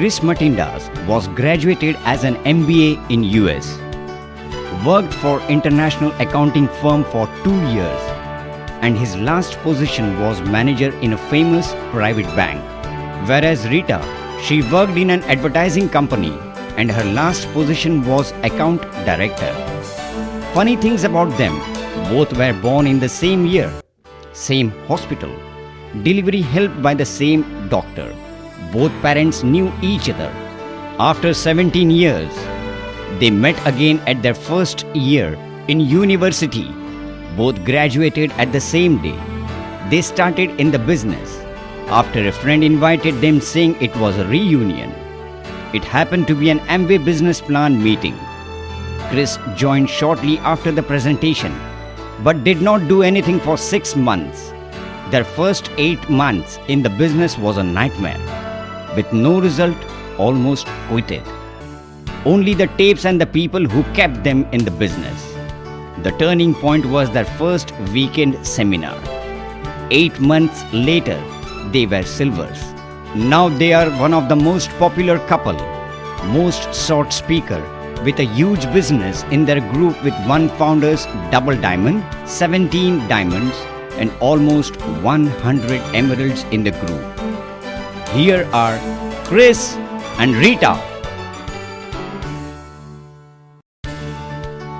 Chris Matindas was graduated as an MBA in US, worked for international accounting firm for 2 years, and his last position was manager in a famous private bank. Whereas Rita, she worked in an advertising company and her last position was account director. Funny things about them, both were born in the same year, same hospital, delivery helped by the same doctor. Both parents knew each other. After 17 years, they met again at their first year in university. Both graduated at the same day. They started in the business after a friend invited them saying it was a reunion. It happened to be an Amway business plan meeting. Chris joined shortly after the presentation, but did not do anything for 6 months. Their first 8 months in the business was a nightmare. With no result, almost quitted. Only the tapes and the people who kept them in the business. The turning point was their first weekend seminar. 8 months later, they were silvers. Now they are one of the most popular couple, most sought speaker, with a huge business in their group with one founder's double diamond, 17 diamonds, and almost 100 emeralds in the group. Here are Chris and Rita.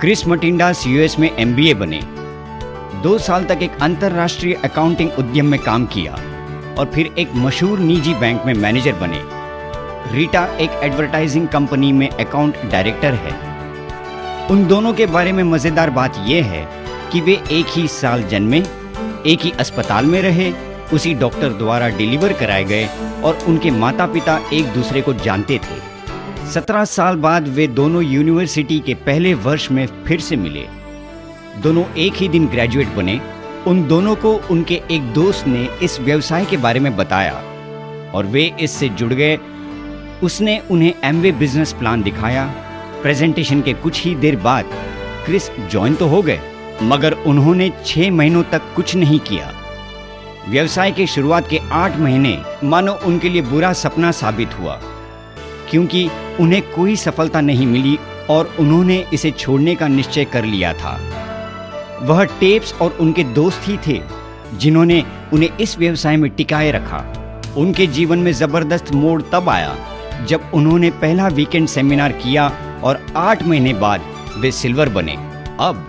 Chris मटिंडास US में MBA बने। 2 साल तक एक अंतरराष्ट्रीय accounting उद्यम में काम किया और फिर एक मशहूर निजी बैंक में मैनेजर बने। रीटा एक एडवर्टाइजिंग कंपनी में अकाउंट डायरेक्टर है। उन दोनों के बारे में मज़ेदार बात यह है कि वे एक ही साल जन्मे, एक ही अस्पताल में रहे, उसी डॉक्टर द्वारा डिलीवर कराए गए और उनके माता पिता एक दूसरे को जानते थे। 17 साल बाद वे दोनों यूनिवर्सिटी के पहले वर्ष में फिर से मिले। दोनों एक ही दिन ग्रेजुएट बने। उन दोनों को उनके एक दोस्त ने इस व्यवसाय के बारे में बताया और वे इससे जुड़ गए। उसने उन्हें एमवे बिजनेस प्लान दिखाया। प्रेजेंटेशन के कुछ ही देर बाद क्रिस ज्वाइन तो हो गए, मगर उन्होंने 6 महीनों तक कुछ नहीं किया। व्यवसाय के शुरुआत के 8 महीने मानो उनके लिए बुरा सपना साबित हुआ, क्योंकि उन्हें कोई सफलता नहीं मिली और उन्होंने इसे छोड़ने का निश्चय कर लिया था। वह टेप्स और उनके दोस्त ही थे जिन्होंने उन्हें इस व्यवसाय में टिकाए रखा। उनके जीवन में जबरदस्त मोड़ तब आया जब उन्होंने पहला वीकेंड सेमिनार किया और 8 महीने बाद वे सिल्वर बने। अब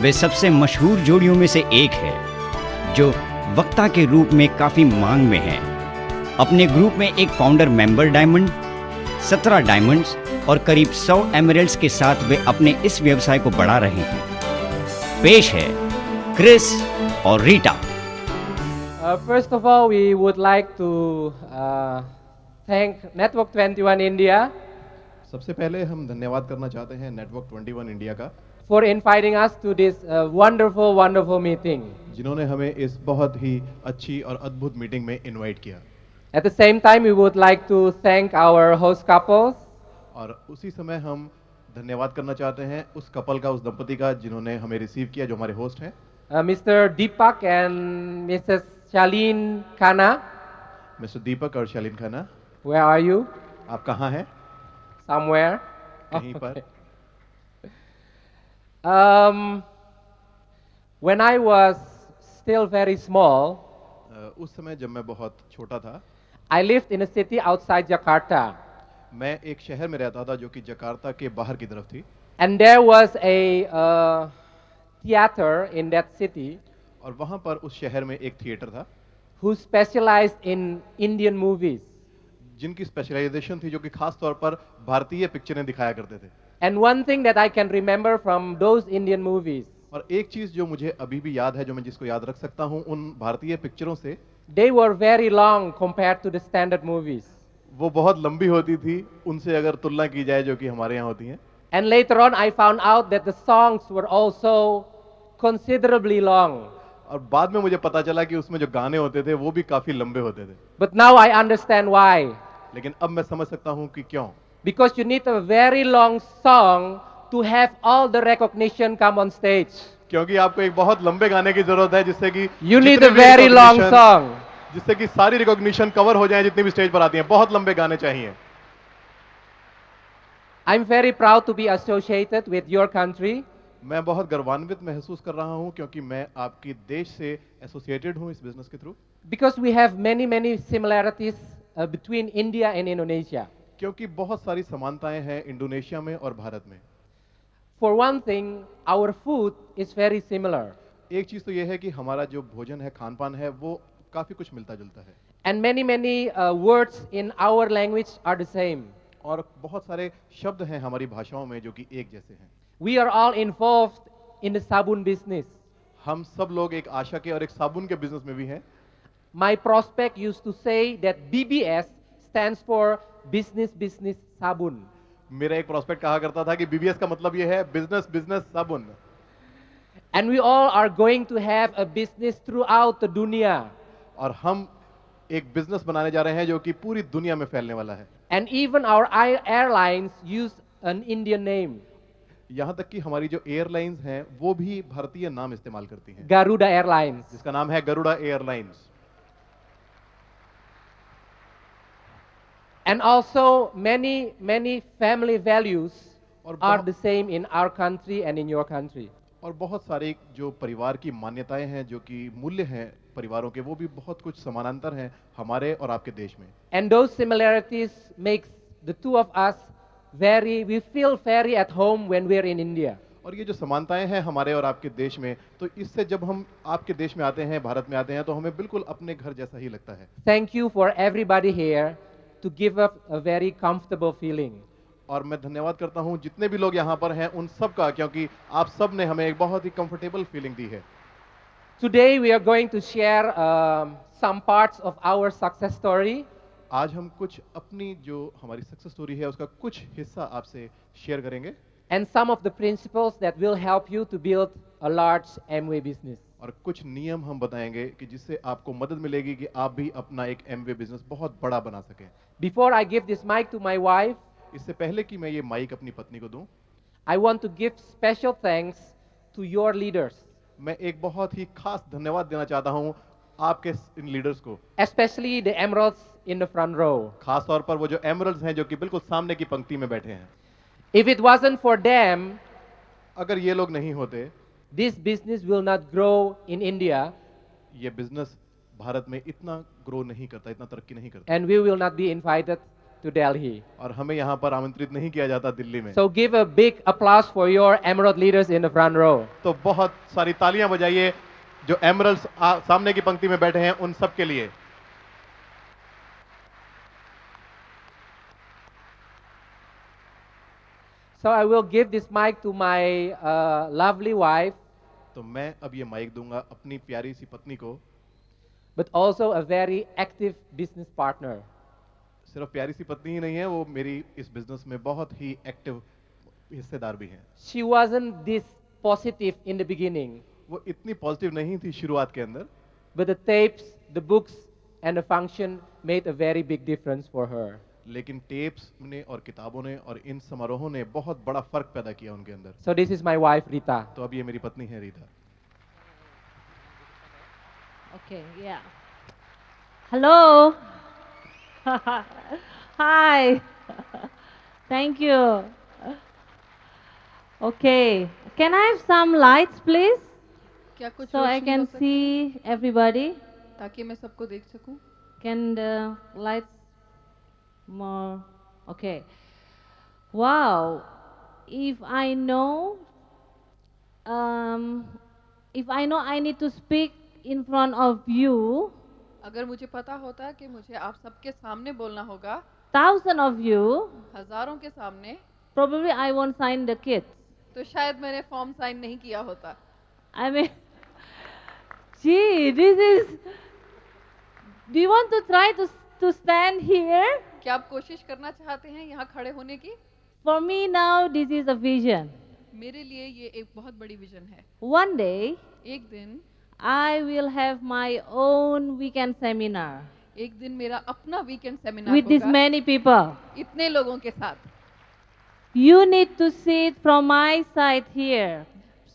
वे सबसे मशहूर जोड़ियों में से एक है जो वक्ता के रूप में काफी मांग में है। अपने ग्रुप में एक फाउंडर मेंबर डायमंड, 17 डायमंड्स और करीब 100 एमरल्ड्स के साथ वे अपने इस व्यवसाय को बढ़ा रहे हैं। पेश है क्रिस और Rita. First of all, we would like to thank Network 21 India सबसे पहले हम धन्यवाद करना चाहते हैं नेटवर्क 21 इंडिया का, for inviting us to this wonderful meeting. जिन्होंने हमें इस बहुत ही अच्छी और अद्भुत मीटिंग में इनवाइट किया। At the same time, we would like to thank our host couples. और उसी समय हम धन्यवाद करना चाहते हैं उस कपल का, उस दंपति का जिन्होंने हमें रिसीव किया, जो हमारे होस्ट हैं। Mr. Deepak and Mrs. Shaleen Khanna. Mister Deepak और Shaleen Khanna. Where are you? आप कहाँ हैं? Somewhere. कहीं पर। When I was still very small, उस समय जब मैं बहुत छोटा था, I lived in a city outside Jakarta. मैं एक शहर में रहता था जो कि जकार्ता के बाहर की तरफ थी। And there was a theater in that city और वहाँ पर उस शहर में एक थिएटर था who specialized in Indian movies. जिनकी स्पेशलाइजेशन थी, जो कि खास तौर पर भारतीय पिक्चरें दिखाया करते थे। And one thing that I can remember from those Indian movies, और एक चीज जो मुझे अभी भी याद है, जो मैं जिसको याद रख सकता हूँ उन भारतीय पिक्चरों से, they were very long compared to the standard movies. वो बहुत लंबी होती थी उनसे अगर तुलना की जाए जो कि हमारे यहाँ होती हैं। And later on I found out that the songs were also considerably long. और बाद में मुझे पता चला कि उसमें जो गाने होते थे वो भी काफी लंबे होते थे। But now I understand why. लेकिन अब मैं समझ सकता हूँ कि क्यों। Because you need a very long song to have all the recognition come on stage. क्योंकि आपको एक बहुत लंबे गाने की जरूरत है जिससे कि You need a very long song. जिससे कि सारी रिकॉग्निशन कवर हो जाए जितनी भी स्टेज पर आती हैं। बहुत लंबे गाने चाहिए। I'm very proud to be associated with your country मैं बहुत गर्वान्वित महसूस कर रहा हूं क्योंकि मैं आपकी देश से एसोसिएटेड हूं इस बिजनेस के through, because we have many similarities between India and Indonesia. क्योंकि बहुत सारी समानताएं हैं इंडोनेशिया में और भारत में। For one thing, our food is very similar, एक चीज तो यह है कि हमारा जो भोजन है, खान पान है, वो काफी कुछ मिलता जुलता है and many words in our language are the same. और बहुत सारे शब्द हैं हमारी भाषाओं में जो कि एक जैसे हैं। We are all involved in the sabun business. हम सब लोग एक आशा के और एक साबुन के बिजनेस में भी हैं। My prospect used to say that BBS stands for business sabun. मेरा एक प्रोस्पेक्ट कहा करता था कि बीबीएस का मतलब यह है बिजनेस बिजनेस साबुन। And we all are going to have a business throughout the dunya. और हम एक बिजनेस बनाने जा रहे हैं जो कि पूरी दुनिया में फैलने वाला है। And even our airlines use an Indian name, यहाँ तक कि हमारी जो एयरलाइंस हैं वो भी भारतीय नाम इस्तेमाल करती हैं, Garuda Airlines. जिसका नाम है Garuda airlines. And also many family values और are बहुत- the same in our country and in your country. और बहुत सारे जो परिवार की मान्यताएं हैं, जो कि मूल्य हैं परिवारों के, वो भी बहुत कुछ समानांतर हैं हमारे और आपके देश में। And those similarities makes the two of us we feel very at home when we're in India. और ये जो समानताएं हैं हमारे और आपके देश में, तो इससे जब हम आपके देश में आते हैं, भारत में आते हैं, तो हमें बिल्कुल अपने घर जैसा ही लगता है। Thank you for everybody here to give us a very comfortable feeling. और मैं धन्यवाद करता हूं जितने भी लोग यहाँ पर हैं उन सब का, क्योंकि आप सब ने हमें एक बहुत ही कंफर्टेबल फीलिंग दी है। Today we are going to share some parts of our success story. आज हम कुछ अपनी जो हमारी सक्सेस स्टोरी है उसका कुछ हिस्सा आपसे शेयर करेंगे And some of the principles that will help you to build a large Amway business. और कुछ नियम हम बताएंगे कि जिससे आपको मदद मिलेगी कि आप भी अपना एक एमवे बिजनेस बहुत बड़ा बना सकें। Before I give this mic to my wife, इससे पहले कि मैं ये माइक अपनी पत्नी को दूं, I want to give special thanks to your leaders, मैं एक बहुत ही खास धन्यवाद देना चाहता हूं आपके इन लीडर्स को, especially the emeralds in the front row. खास तौर पर वो जो एमरल्ड्स हैं जो कि बिल्कुल सामने की पंक्ति में बैठे हैं। If it wasn't for them, अगर ये लोग नहीं होते, this business will not grow in India ये बिजनेस भारत में इतना ग्रो नहीं करता, इतना तरक्की नहीं करता, and we will not be invited to Delhi. और हमें यहाँ पर आमंत्रित नहीं किया जाता दिल्ली में। So give a big applause for your emerald leaders in the front row. तो बहुत सारी तालियां बजाइए जो एमरल्ड्स सामने की पंक्ति में बैठे हैं उन सब के लिए। So I will give this mic to my lovely wife, तो मैं अब ये माइक दूंगा अपनी प्यारी सी पत्नी को, but also a very active business partner. सिर्फ प्यारी सी पत्नी ही नहीं है, वो मेरी इस बिजनेस में बहुत ही एक्टिव हिस्सेदार भी हैं। She wasn't this positive in the beginning, वो इतनी पॉजिटिव नहीं थी शुरुआत के अंदर, but the tapes, the books, and the function made a very big difference for her. लेकिन टेप्स ने और किताबों ने और इन समारोहों ने बहुत बड़ा फर्क पैदा किया उनके अंदर। So this is my wife, Rita. तो अब ये मेरी पत्नी है Rita. Okay, yeah. Hello. Hi. Thank you. Okay. Can I have some lights, please? क्या कुछ So I रोशनी can हो सकती see everybody. है, ताकि मैं सबको देख सकूं। Can the lights more? Okay. Wow. If I know I need to speak in front of you, अगर मुझे पता होता कि मुझे आप सबके सामने बोलना होगा, thousand of you, हजारों के सामने, probably I won't sign the kids. तो शायद मैंने फॉर्म साइन नहीं किया होता। I mean, gee, this is. Do you want to try to stand here? क्या आप कोशिश करना चाहते हैं यहाँ खड़े होने की? For me now, this is a vision. मेरे लिए ये एक बहुत बड़ी विजन है। One day, एक दिन I will have my own weekend seminar एक दिन मेरा अपना वीकेंड सेमिनार with this होगा, many people. इतने लोगों के साथ। You need to see it from my side here,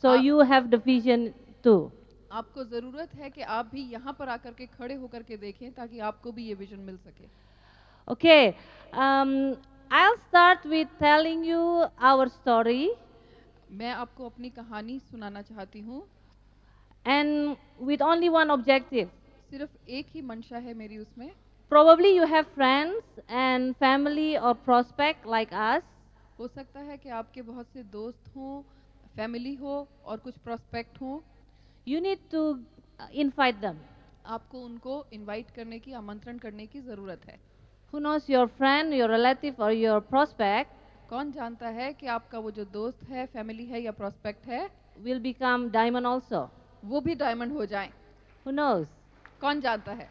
so आप- you have the vision too. आपको जरूरत है कि आप भी यहाँ पर आकर के खड़े होकर के देखें ताकि आपको भी ये विजन मिल सके। Okay. I'll start with telling you our story, मैं आपको अपनी कहानी सुनाना चाहती हूँ। and with only one objective. सिर्फ एक ही मंशा है मेरी उसमें। Probably you have friends and family or prospect like us. हो सकता है कि आपके बहुत से दोस्त हों, फैमिली हो और कुछ प्रोस्पेक्ट हों। You need to invite them. आपको उनको इनवाइट करने की, आमंत्रण करने की ज़रूरत है। Who knows your friend, your relative, or your prospect कौन जानता है कि आपका वो जो दोस्त है, फैमिली है या प्रोस्पेक्ट है, will become diamond also. वो भी डायमंड हो जाएं। Who knows? कौन जानता है।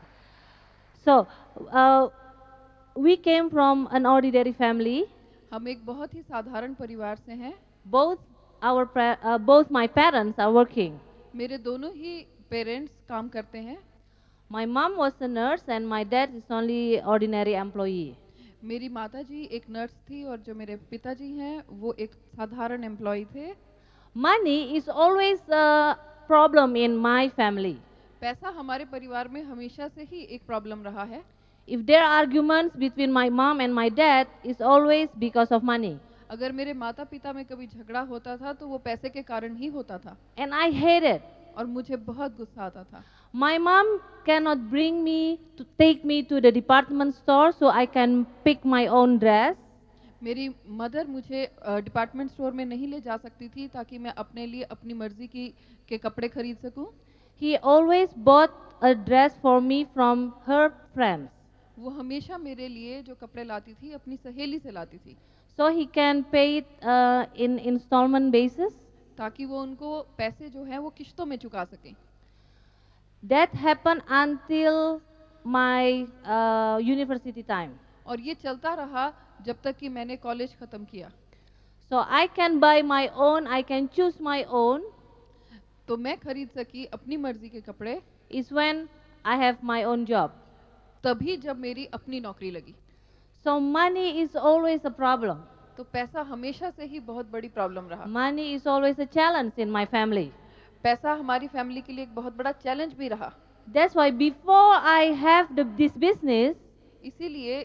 So, uh, we came from an ordinary family. हम एक बहुत ही साधारण परिवार से हैं। Both my parents are working. मेरे दोनों ही पेरेंट्स काम करते हैं। My mom was a nurse and my dad is only ordinary employee. मेरी माताजी एक नर्स थी और जो मेरे पिताजी हैं वो एक साधारण एम्प्लॉय थे। Money is always a problem in my family. पैसा हमारे परिवार में हमेशा से ही एक प्रॉब्लम रहा है। If there are arguments between my mom and my dad, it's always because of money. अगर मेरे माता पिता में कभी झगड़ा होता था तो वो पैसे के कारण ही होता था And I hate it. और मुझे बहुत गुस्सा आता था। My mom cannot bring me to take me to the department store so I can pick my own dress. मेरी मदर मुझे डिपार्टमेंट स्टोर में नहीं ले जा सकती थी ताकि मैं अपने लिए अपनी मर्जी के कपड़े खरीद सकूं। He always bought a dress for me from her friends. वो हमेशा मेरे लिए जो कपड़े लाती थी अपनी सहेली से लाती थी So he can pay it in installment basis. ताकि वो उनको पैसे जो है वो किश्तों में चुका सकें। That happened until my university time. और ये चलता रहा जब तक कि मैंने कॉलेज ख़त्म किया। So I can buy my own, I can choose my own, तो मैं खरीद सकी अपनी मर्जी के कपड़े is when I have my own job. तभी जब मेरी अपनी नौकरी लगी। So money is always a problem. तो पैसा हमेशा से ही बहुत बड़ी प्रॉब्लम रहा। Money is always a challenge in my family. पैसा हमारी फैमिली के लिए एक बहुत बड़ा चैलेंज भी रहा। That's why before I have this business, इसीलिए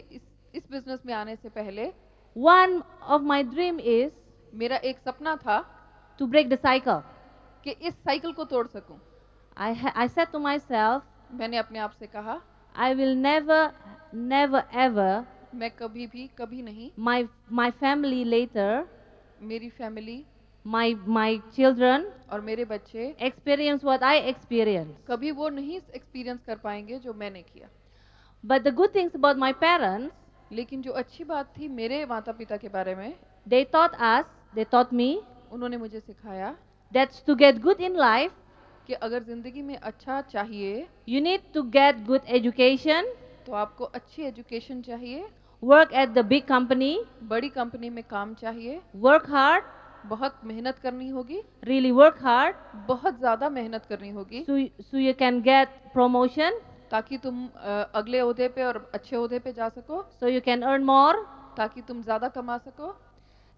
इस बिजनेस में आने से पहले one of my dream is मेरा एक सपना था to break the cycle. कि इस साइकिल को तोड़ सकूं। I said to myself, मैंने अपने आप से कहा I will never ever, मैं कभी नहीं my family later, मेरी फैमिली my children और मेरे बच्चे experience what I experienced. कभी वो नहीं एक्सपीरियंस कर पाएंगे जो मैंने किया। But the good things about my parents, लेकिन जो अच्छी बात थी मेरे माता पिता के बारे में, they taught me उन्होंने मुझे सिखाया that to get good in life, कि अगर जिंदगी में अच्छा चाहिए you need to get good education, तो आपको अच्छी एजुकेशन चाहिए, work at the big company, बड़ी कंपनी में काम चाहिए, work hard, बहुत मेहनत करनी होगी, really work hard, बहुत ज़्यादा मेहनत करनी होगी, so you can get promotion, ताकि तुम अगले ओहदे पे और अच्छे ओहदे पे जा सको, so you can earn more. ताकि तुम ज़्यादा कमा सको।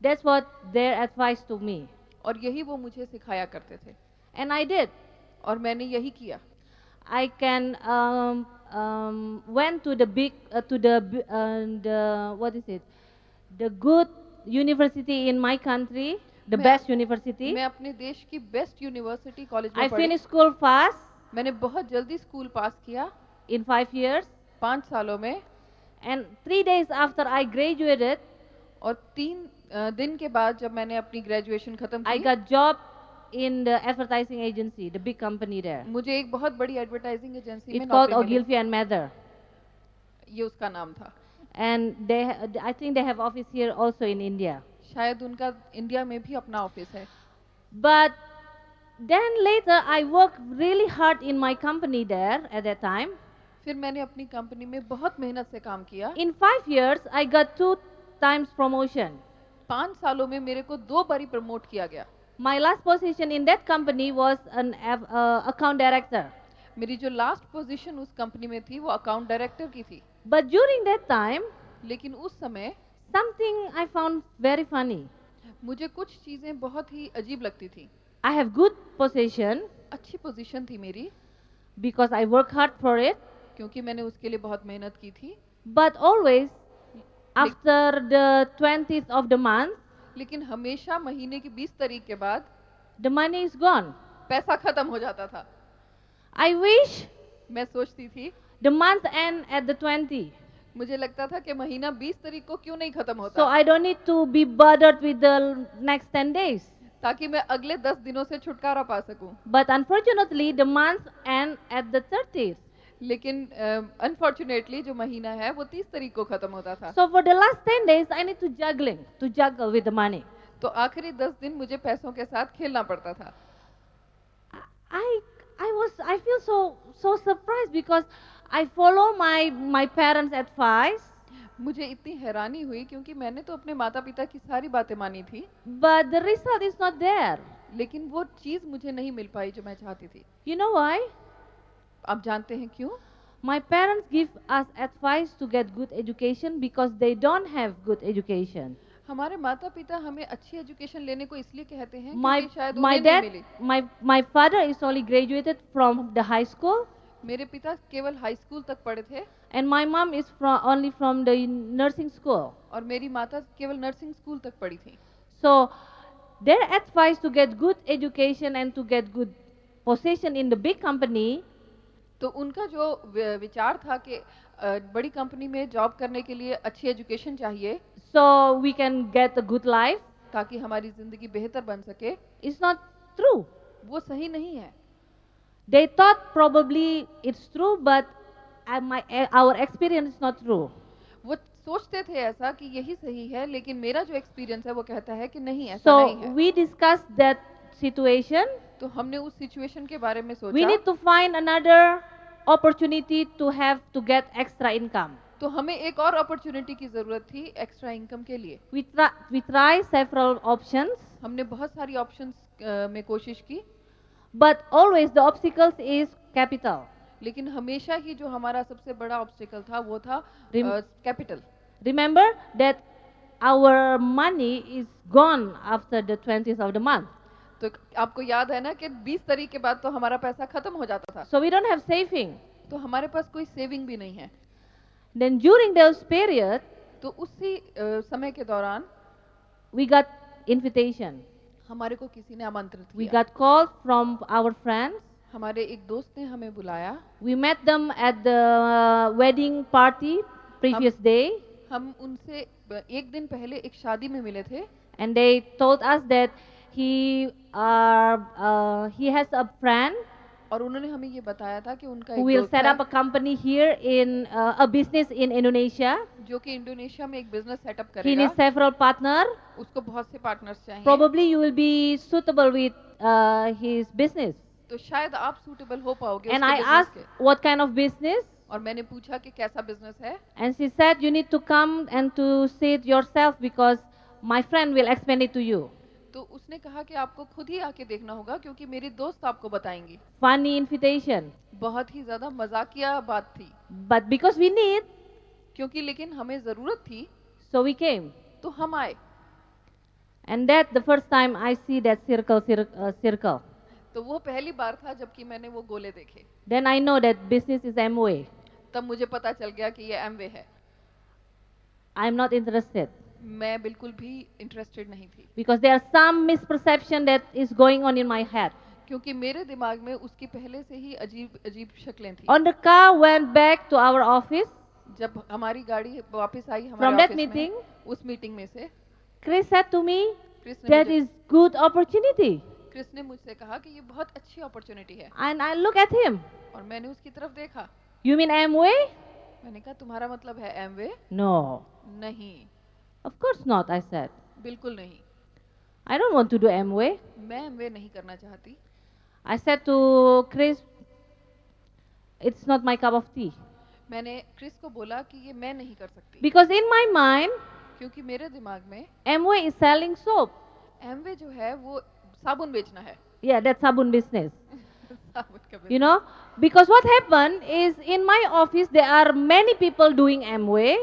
That's what their advice to me. और यही वो मुझे सिखाया करते थे And I did. और मैंने यही किया। I can went to the big what is it? The good university in my country, the मैं- best university. मैं अपने देश की बेस्ट यूनिवर्सिटी कॉलेज में I पढ़ी। finished school fast मैंने बहुत जल्दी स्कूल पास किया in 5 years, 5 सालों में, and 3 days after I graduated, और 3 दिन के बाद जब मैंने अपनी ग्रेजुएशन खत्म I की, got job in the advertising agency, the big company there. मुझे एक बहुत बड़ी एडवर्टाइजिंग एजेंसी में It's called नौकरी मिली। Ogilvy and Mather, ये उसका नाम था। and I think they have office here also in India. शायद उनका इंडिया में भी अपना ऑफिस है। But then later I worked really hard in my company there at that time. फिर मैंने अपनी कंपनी में बहुत मेहनत से काम किया। In 5 years, I got 2 times promotion. 5 सालों में मेरे को 2 बारी प्रमोट किया गया। My last position in that company was an account director. मेरी जो लास्ट पोजीशन उस कंपनी में थी वो अकाउंट डायरेक्टर की थी। But during that time, लेकिन उस समय something I found very funny. मुझे कुछ चीज़ें बहुत ही अजीब लगती थी। I have good position अच्छी पोजीशन थी मेरी, because I work hard for it, क्योंकि मैंने उसके लिए बहुत मेहनत की थी। but always after the 20th of the month, लेकिन हमेशा महीने की 20 तारीख के बाद the money is gone. पैसा खत्म हो जाता था। I wish मैं सोचती थी, the month end at the 20th. मुझे लगता था कि महीना 20 तारीख को क्यों नहीं खत्म So होता, I don't need to be bothered with the next 10 days. ताकि मैं अगले 10 दिनों से छुटकारा पा सकूं। But unfortunately, the month end at the 30th. लेकिन अनफॉर्चुनेटली जो महीना है वो 30 तारीख को खत्म होता था। So for the last 10 days, I need to juggle with the money. तो आखिरी 10 दिन मुझे पैसों के साथ खेलना पड़ता था। I feel so surprised because I follow my parents' advice, मुझे इतनी हैरानी हुई क्योंकि मैंने तो अपने माता पिता की सारी बातें मानी थी, but the result is not there. लेकिन वो चीज मुझे नहीं मिल पाई जो मैं चाहती थी। You know why? आप जानते हैं क्यों? My parents give us advice to get good education because they don't have good education. हमारे माता पिता हमें अच्छी एजुकेशन लेने को इसलिए कहते हैं My क्योंकि शायद my उन्हें नहीं dad milli. my father is only graduated from the high school, मेरे पिता केवल हाई स्कूल तक पढ़े थे and my mom is only from the nursing school. और मेरी माता केवल नर्सिंग स्कूल तक पढ़ी थी। So their advice to get good education and to get good position in the big company, तो उनका जो विचार था कि बड़ी कंपनी में जॉब करने के लिए अच्छी एजुकेशन चाहिए so we can get a good life, ताकि हमारी जिंदगी बेहतर बन सके, is not true. वो सही नहीं है। They thought probably it's true, but our experience is not true. वो सोचते थे ऐसा कि यही सही है, लेकिन मेरा जो एक्सपीरियंस है वो कहता है कि नहीं, ऐसा नहीं So है। we discussed that situation. तो हमने उस सिचुएशन के बारे में We सोचा, need to find another opportunity to get extra income. तो हमें एक और अपॉर्चुनिटी की जरूरत थी एक्स्ट्रा इनकम के लिए। We try several options, हमने बहुत सारी ऑप्शंस में कोशिश की, but always the obstacles is capital. लेकिन हमेशा ही जो हमारा सबसे बड़ा ऑब्स्टिकल था वो था Rem- capital. Remember that our money is gone after the 20th of the month. तो आपको याद है ना कि 20 तारीख के बाद तो हमारा पैसा खत्म हो जाता था, So we don't have saving. तो हमारे पास कोई सेविंग भी नहीं है। Then during those period, तो उसी समय के दौरान we got invitation. हमारे को किसी ने आमंत्रित We किया। got calls from our friends. हमारे एक दोस्त ने हमें बुलाया। We met them at the wedding party previous day, हम उनसे एक दिन पहले एक शादी में मिले थे, and they told us that he has a friend और उन्होंने हमें ये बताया था कि उनका who एक will दोस्त set है up a company here in a business in Indonesia. जो कि इंडोनेशिया में एक बिजनेस सेटअप He करेगा। needs several partners. उसको बहुत से पार्टनर्स चाहिए। Probably you will be suitable with his business. तो शायद आप सूटेबल हो पाओगे And उसके I business asked के। what kind of business, और मैंने पूछा कि कैसा बिजनेस है, and she said you need to come and to see it yourself because my friend will explain it to you. तो उसने कहा कि आपको खुद ही आके देखना होगा क्योंकि मेरी दोस्त आपको बताएंगी। Funny invitation, बहुत ही ज्यादा मजाकिया बात थी, but because we need, क्योंकि लेकिन हमें जरूरत थी so we came. तो हम आए। And that the first time I see that circle. तो वो पहली बार था जबकि मैंने वो गोले देखे। Then I know that business is Amway. तब मुझे पता चल गया कि ये एमवे है। I'm not interested मैं बिल्कुल भी इंटरेस्टेड नहीं थी because there are some misperception that is going on in my head. क्योंकि मेरे दिमाग में उसकी पहले से ही अजीब अजीब शक्लें थी। On the car went back to our office. जब हमारी गाड़ी वापस आई From हमारे that ऑफिस में, meeting, उस मीटिंग में से Chris said to me, Chris ने that मुझे- is good opportunity. क्रिस ने मुझसे कहा कि ये बहुत अच्छी अपॉर्चुनिटी है, And I look at him. और मैंने उसकी तरफ देखा। You mean Amway? मैंने कहा तुम्हारा मतलब है एमवे? No. नहीं, Of course not, I said. बिल्कुल नहीं, I don't want to do Amway. मैं एमवे नहीं करना चाहती। I said to Chris, it's not my cup of tea. मैंने क्रिस को बोला कि ये मैं नहीं कर सकती, Because in my mind, क्योंकि मेरे दिमाग में Amway is selling soap. Amway जो है वो साबुन बेचना है। Yeah, that's sabun business. साबुन का You know, because what happened is in my office there are many people doing Amway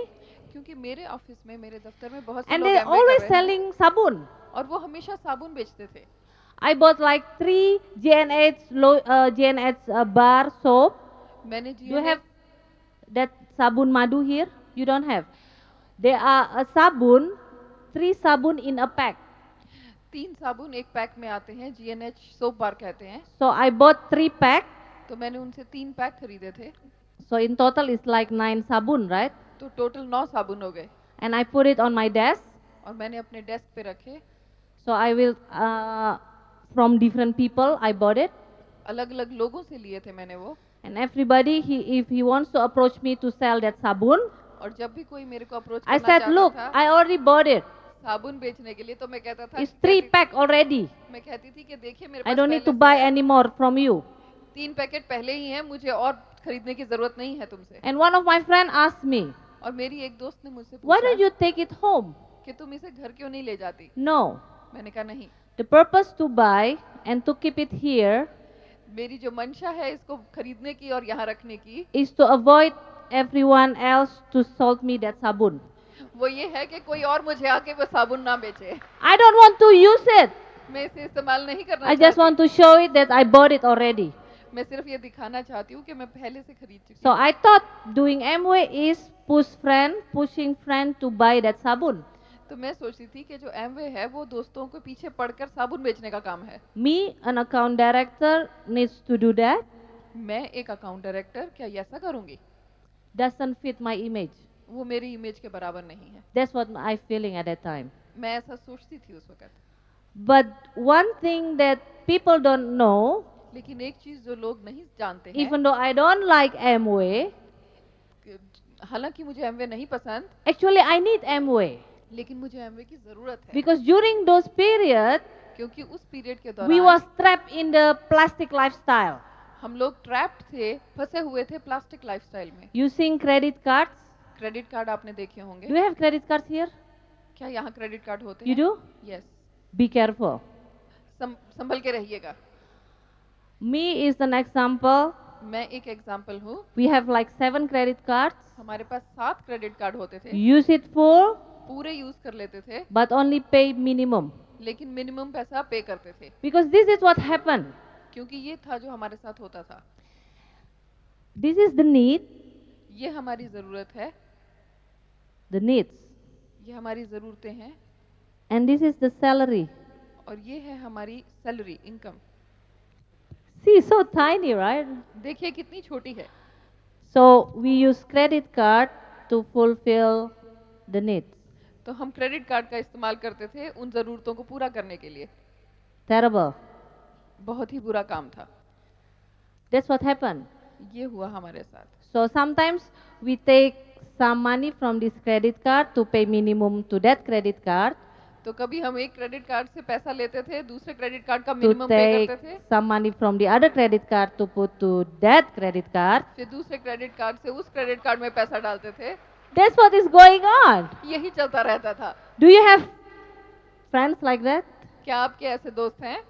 क्योंकि मेरे ऑफिस में, मेरे दफ्तर में बहुत से and लोग they're एमवे always कर रहे हैं, selling sabun. और वो हमेशा साबुन बेचते थे। I bought like 3 GNH bar soap. मैंने Do you have that sabun madu here? You don't have. There are a sabun, 3 sabun in a pack. 3 साबुन एक पैक में आते हैं, GNH सोप बार कहते हैं। So I bought 3 pack. तो मैंने उनसे 3 पैक खरीदे थे। So in total it's like 9 sabun, right? तो टोटल 9 साबुन हो गए And I put it on my desk. और मैंने अपने डेस्क पे रखे। So I will, from different people, I bought it. अलग-अलग लोगों से लिए थे मैंने वो। And everybody, if he wants to approach me to sell that sabun, और जब भी कोई मेरे को अप्रोच I करना said, चाहता look, था I already bought it. साबुन बेचने के लिए, तो मैं कहता था It's 3 pack already. मैं कहती थी कि देखिए मेरे I pass don't need to पहले buy से है, any more from you. 3 packet पहले ही हैं, मुझे और खरीदने की जरूरत नहीं है तुमसे। And one of my friend asked me, और मेरी एक दोस्त ने मुझसे why पूछा don't you take it home? कि तुम इसे घर क्यों नहीं ले जाती? No. मैंने कहा नहीं, The purpose to buy and to keep it here मेरी जो मंशा है इसको खरीदने की और यहाँ रखने की, is to avoid everyone else to sold me that sabun. वो ये है कि कोई और मुझे आके वो साबुन ना बेचे। I don't want to use it. मैं इसे इस्तेमाल नहीं करना I just चाहती। want to show it that I bought it already. मैं सिर्फ ये दिखाना चाहती हूँ कि मैं पहले से खरीद चुकी So हूँ। I thought doing Amway is pushing friend to buy that sabun. तो मैं सोचती थी कि जो एमवे है वो दोस्तों को पीछे पड़कर साबुन बेचने का काम है। Me, an account director, needs to do that. मैं एक अकाउंट डायरेक्टर क्या ये ऐसा करूँगी? Doesn't fit my image. वो मेरी इमेज के बराबर नहीं है। That's what I feeling at that time. मैं ऐसा सोचती थी उस वक्त। But one thing that people don't know, लेकिन एक चीज जो लोग नहीं जानते हैं, even though I don't like Amway, हालांकि मुझे एमवे नहीं पसंद, actually I need Amway. लेकिन मुझे एमवे की जरूरत है। Because during those period, क्योंकि उस पीरियड के we दौरान was trapped in the plastic lifestyle. हम लोग ट्रैप्ड थे, फंसे हुए थे प्लास्टिक लाइफस्टाइल में। Using credit cards. Credit card आपने देखे होंगे। Do you have credit cards here? क्या यहाँ क्रेडिट कार्ड होते You हैं? do? यस। Be careful. संभल के रहिएगा। Me is an example. मैं एक एग्जांपल हूँ। We have like 7 credit cards. हमारे पास 7 क्रेडिट कार्ड होते थे, Use it full, पूरे यूज कर लेते थे, but only pay minimum. लेकिन मिनिमम पैसा पे करते थे। Because this is what happened. क्योंकि ये था जो हमारे साथ होता था। This is the need, ये हमारी जरूरत है, the needs. ये हमारी जरूरतें हैं, And this is the salary. और ये है हमारी salary, income. See, so tiny, right? देखिए कितनी छोटी है। So we use credit card to fulfill the needs. तो हम क्रेडिट कार्ड का इस्तेमाल करते थे उन जरूरतों को पूरा करने के लिए। Terrible. बहुत ही बुरा काम था। That's what happened. ये हुआ हमारे साथ। So sometimes we take some money from this credit card to pay minimum to that credit card, तो कभी हम एक क्रेडिट कार्ड से पैसा लेते थे, दूसरे क्रेडिट कार्ड का to मिनिमम पे take करते थे, some money from the other credit card to put to that credit card. फिर दूसरे क्रेडिट कार्ड से उस क्रेडिट कार्ड में पैसा डालते थे। That's what is going on. यही चलता रहता था। Do you have friends like that? क्या आपके ऐसे दोस्त हैं?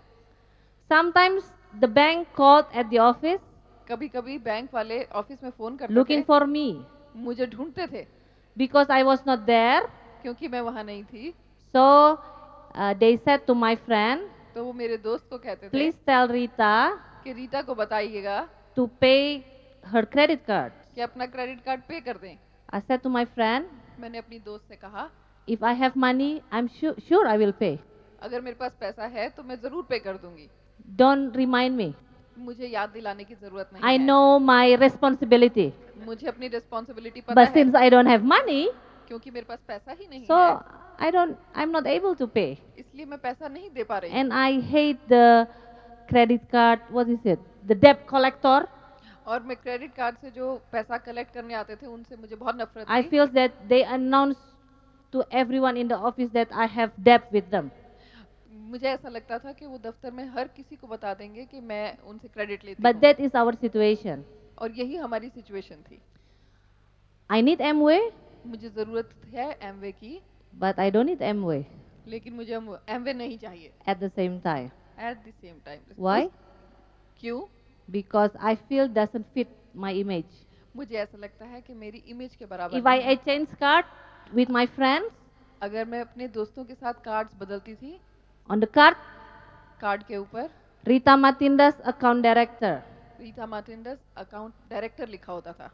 Sometimes the bank called at the office कभी कभी बैंक वाले ऑफिस में फोन करते looking थे, for me मुझे ढूंढते थे because I was not there. क्योंकि मैं वहां नहीं थी। So they said to my friend, तो वो मेरे दोस्त को कहते थे please tell Rita कि रीता को बताइएगा to pay her credit card. कि अपना क्रेडिट कार्ड पे कर दें। I said to my friend, मैंने अपनी दोस्त से कहा, if I have money, I'm sure I will pay. अगर मेरे पास पैसा है तो मैं जरूर पे कर दूंगी। Don't remind me. मुझे याद दिलाने की जरूरत नहीं I है। know my responsibility. मुझे अपनी रिस्पॉन्सिबिलिटी पता But है, since I don't have money, क्योंकि मेरे पास पैसा ही नहीं so है, I'm not able to pay. इसलिए मैं पैसा नहीं दे पा रही। And I hate the credit card, what is it? The debt collector. और मैं क्रेडिट कार्ड से जो पैसा कलेक्ट करने आते थे उनसे मुझे बहुत नफरत I थी। feel that they announce to everyone in the office that I have debt with them. मुझे ऐसा लगता था कि वो दफ्तर में हर किसी को बता देंगे कि मैं उनसे क्रेडिट लेती But हूँ। that is our situation. और यही हमारी सिचुएशन थी। I need Amway, मुझे जरूरत है एमवे की, but I don't need Amway लेकिन मुझे एमवे नहीं चाहिए। at the same time. At the same time. Why? क्यों? Because I feel doesn't fit my image. मुझे ऐसा लगता है कि मेरी इमेज के बराबर If I नहीं है। exchange card with my friends, अगर मैं अपने दोस्तों के साथ कार्ड्स बदलती थी, on the card, कार्ड के ऊपर Rita Matindas, account director. Rita Martinez account director लिखा होता था।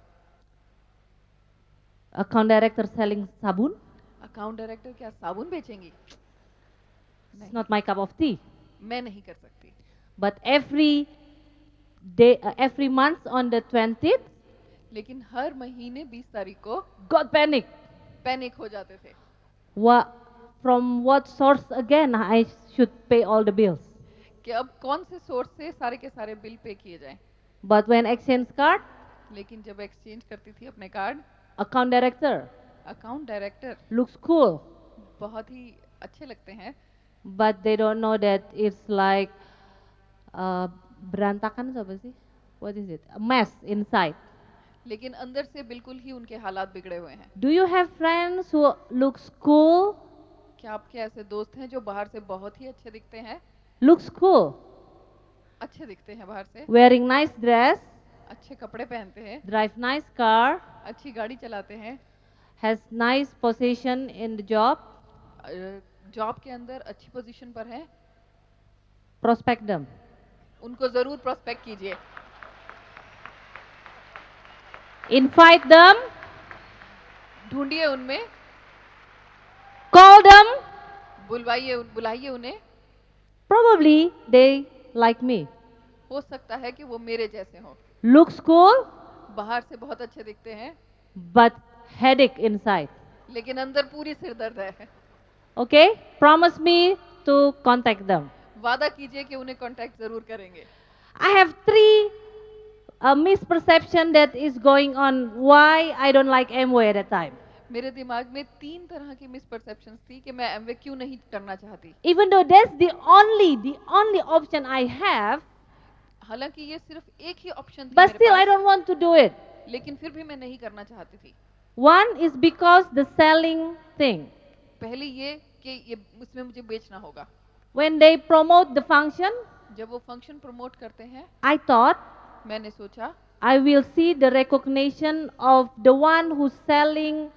Account director selling sabun. Account director क्या साबुन बेचेंगी? It's नहीं, not my cup of tea. मैं नहीं कर सकती। But every day, every month on the 20th, लेकिन हर महीने 20 तारीख को God panic. पैनिक हो जाते थे From what source again I should pay all the bills? कि अब कौन से सोर्स से सारे के सारे बिल पे किए जाएं। But when exchange card, लेकिन जब एक्सचेंज करती थी अपने card, account director account director looks cool, बहुत ही अच्छे लगते हैं, but they don't know that it's like berantakan itu apa sih? What is it? A mess inside. लेकिन अंदर से बिल्कुल ही उनके हालात बिगड़े हुए हैं। Do you have friends who looks cool? क्या आपके ऐसे दोस्त हैं जो बाहर से बहुत ही अच्छे दिखते हैं, Looks cool, अच्छे दिखते हैं बाहर से, wearing nice dress, अच्छे कपड़े पहनते हैं, drive nice car, अच्छी गाड़ी चलाते हैं, has nice position in the job? Job के अंदर अच्छी पोजीशन पर हैं, Prospect them. उनको जरूर प्रोस्पेक्ट कीजिए, Invite them, ढूंढिए उनमें, call them. बुलाइए उन्हें। Probably they like me. हो सकता है कि वो मेरे जैसे हों, Looks cool, बाहर से बहुत अच्छे दिखते हैं, but headache inside. लेकिन अंदर पूरी सिरदर्द है। Okay? Promise me to contact them. वादा कीजिए कि उन्हें कांटेक्ट जरूर करेंगे। I have three misperception that is going on why I don't like Amway at that time. मेरे दिमाग में 3 तरह की मिसपरसेप्शंस थी कि मैं एमवे क्यों नहीं करना चाहती, Even though that's the only option I have, हालांकि ये सिर्फ एक ही ऑप्शन थी but मेरे still I pass, don't want to do it. लेकिन फिर भी मैं नहीं करना चाहती थी। One is because the selling thing. पहली ये कि ये इसमें मुझे बेचना होगा। When they promote the function, जब वो फंक्शन प्रमोट करते हैं, I thought मैंने सोचा I will see the recognition of the one who's selling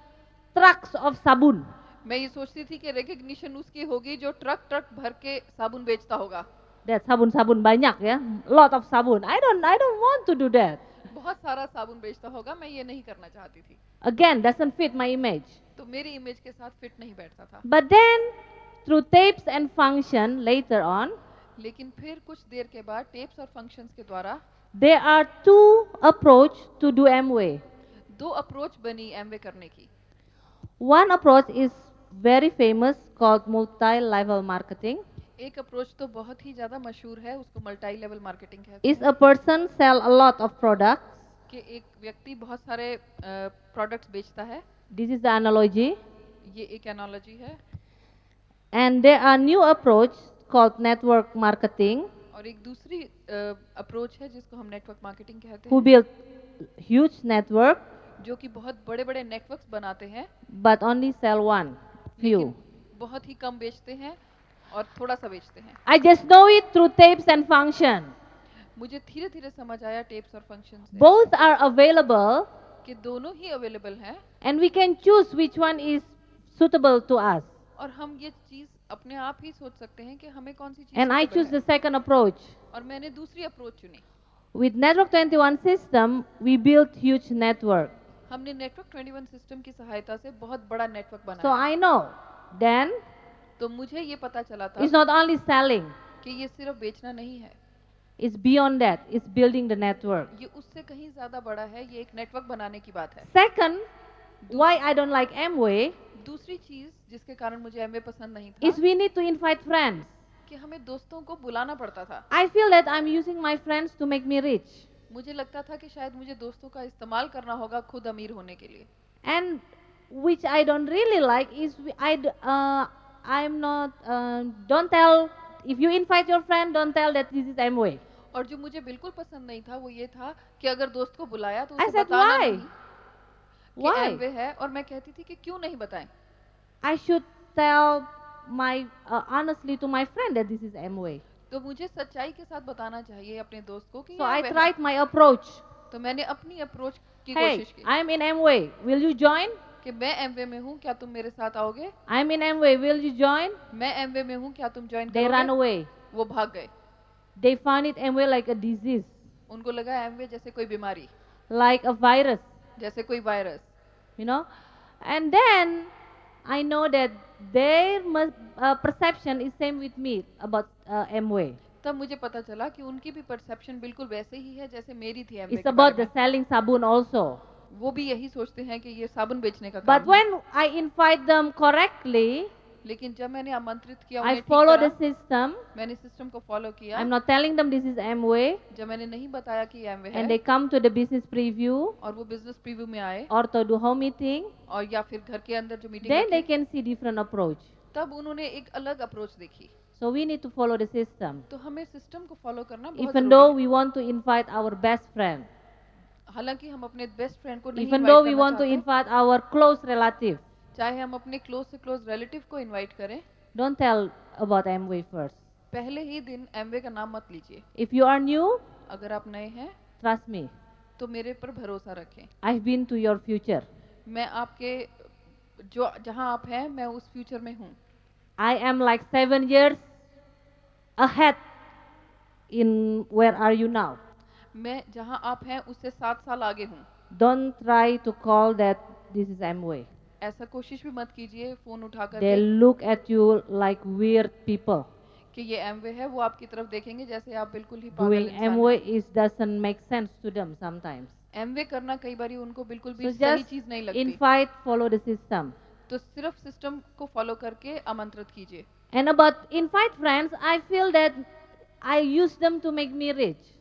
trucks of sabun. मैं ये सोचती थी कि रिकग्निशन उसकी होगी जो ट्रक ट्रक भर के साबुन बेचता होगा। That sabun banyak ya, lot of sabun. I don't want to do that. बहुत सारा साबुन बेचता होगा, मैं ये नहीं करना चाहती थी। Again, doesn't fit my image. तो मेरी इमेज के साथ फिट नहीं बैठता था। But then, through tapes and function later on, लेकिन फिर कुछ देर के बाद टेप्स और फंक्शंस के द्वारा there are two approach to do Amway. 2 approach बनी एमवे करने की। One approach is very famous called multi-level marketing. एक अप्रोच तो बहुत ही ज्यादा मशहूर है, उसको मल्टी लेवल मार्केटिंग कहते Is हैं, a person sell a lot of products. कि एक व्यक्ति बहुत सारे प्रोडक्ट्स बेचता है। This is the analogy. ये एक एनालॉजी है। And there are new approach called network marketing और एक दूसरी अप्रोच है जिसको हम नेटवर्क मार्केटिंग कहते who हैं, build huge network जो कि बहुत बड़े बड़े नेटवर्क्स बनाते हैं, but only sell one, few. लेकिन बहुत ही कम बेचते हैं और थोड़ा सा बेचते हैं। I just know it through tapes and function. मुझे धीरे धीरे समझ आया टेप्स और फंक्शन से Both are available कि दोनों ही अवेलेबल हैं and we can choose which one is suitable to us. और हम ये चीज अपने आप ही सोच सकते हैं कि हमें कौन सी चीज And I suitable choose the है। second approach. और मैंने दूसरी अप्रोच चुनी। With Network 21 system, we built huge network. हमने नेटवर्क 21 सिस्टम की सहायता से बहुत बड़ा नेटवर्क So बनाया। I know then तो मुझे ये पता चला था it's not only selling, कि ये सिर्फ बेचना नहीं है, it's beyond that, it's building the network. ये उससे कहीं ज्यादा बड़ा है, ये एक नेटवर्क बनाने की बात है। Second, why I don't like Amway दूसरी चीज जिसके कारण मुझे एमवे पसंद नहीं is था we need to invite friends. कि हमें दोस्तों को बुलाना पड़ता था। I feel that I'm using my friends to make me rich. मुझे लगता था कि शायद मुझे दोस्तों का इस्तेमाल करना होगा खुद अमीर होने के लिए। And which I don't really like is I'm not, don't tell, if you invite your friend, don't tell that this is Amway. और जो मुझे बिल्कुल पसंद नहीं था वो ये था कि अगर दोस्त को बुलाया तो I उसे said, बताना why? नहीं कि Why? एमवे है, और मैं कहती थी कि क्यों नहीं बताएं। I should tell my, honestly to my friend that this is Amway. तो मुझे सच्चाई के साथ बताना चाहिए अपने दोस्त को कि So ये I एमवे है। tried my approach. तो मैंने अपनी अप्रोच की Hey, कोशिश की I'm in Amway. Will you join? कि मैं एमवे में हूँ, क्या तुम मेरे साथ आओगे? I'm in Amway. Will you join? मैं एमवे में हूँ, क्या तुम ज्वाइन They ran करोगे? away. वो भाग गए। They found it Amway like a disease, उनको लगा एमवे जैसे कोई बीमारी, like a virus, जैसे कोई virus. you know. And then I know that their perception is same with me about Amway. तब मुझे पता चला कि उनकी भी परसेप्शन बिल्कुल वैसे ही है जैसे मेरी थी एमवे It's के about बारे the में। selling sabun also. वो भी यही सोचते हैं कि ये साबुन बेचने का But काम है। when I invite them correctly, लेकिन जब मैंने आमंत्रित किया I उन्हें ठीक follow the करा, system. मैंने सिस्टम को फॉलो किया। I'm not telling them this is Amway, जब मैंने नहीं बताया कि ये एमवे है and they come to the business preview और वो बिजनेस प्रीव्यू में आए or to do home meeting, और या फिर घर के अंदर जो मीटिंग then they रखी, can see different approach. तब उन्होंने एक अलग अप्रोच देखी। So we need to follow the system. तो हमें सिस्टम को फॉलो करना बहुत Even though जरूरी we want to invite our best friend, है। हालांकि हम अपने बेस्ट फ्रेंड को नहीं even इनवाइट though we करना want to चाहते, invite our close relative, चाहे हम अपने क्लोज से क्लोज रिलेटिव को इनवाइट करें, don't tell about Amway first. पहले ही दिन एमवे का नाम मत लीजिए। If you are new, अगर आप नए हैं trust me, तो मेरे पर भरोसा रखें। I've been to your future. मैं आपके जो जहां आप हैं मैं उस फ्यूचर में हूँ। I am like 7 years ahead in where are you now. मैं जहां आप हैं उससे 7 साल आगे हूँ। Don't try to call that this is Amway. ऐसा कोशिश भी मत कीजिए फोन उठा They कर look at you like weird people. कि ये एमवे है, वो आपकी तरफ देखेंगे जैसे आप बिल्कुल ही पागल Doing इंसान Amway हैं। is doesn't make sense to them sometimes. Amway करना कई बार उनको बिल्कुल भी So सही just चीज नहीं लगती। invite, follow the system. तो सिर्फ सिस्टम को फॉलो करके आमंत्रित कीजिए। And about invite friends, I feel that I use them to make me rich.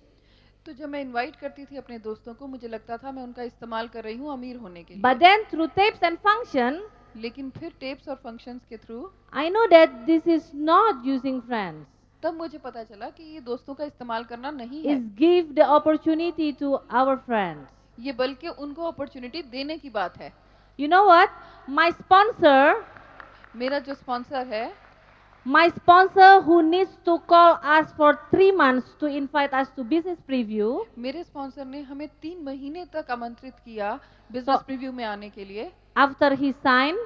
तो जब मैं इनवाइट करती थी अपने दोस्तों को, मुझे लगता था मैं उनका इस्तेमाल कर रही हूँ अमीर होने के लिए। But then through tapes and function, लेकिन फिर टेप्स और फंक्शंस के through I know that this is not using friends. तब मुझे पता चला कि ये दोस्तों का इस्तेमाल करना नहीं है, Is give the opportunity to our friends. ये बल्कि उनको अपॉर्चुनिटी देने की बात है। You know what? My sponsor, मेरा जो स्पॉन्सर है, my sponsor who needs to call us for 3 months to invite us to business preview, मेरे स्पॉन्सर ने हमें 3 महीने तक आमंत्रित किया बिजनेस So- प्रीव्यू में आने के लिए। after he signed,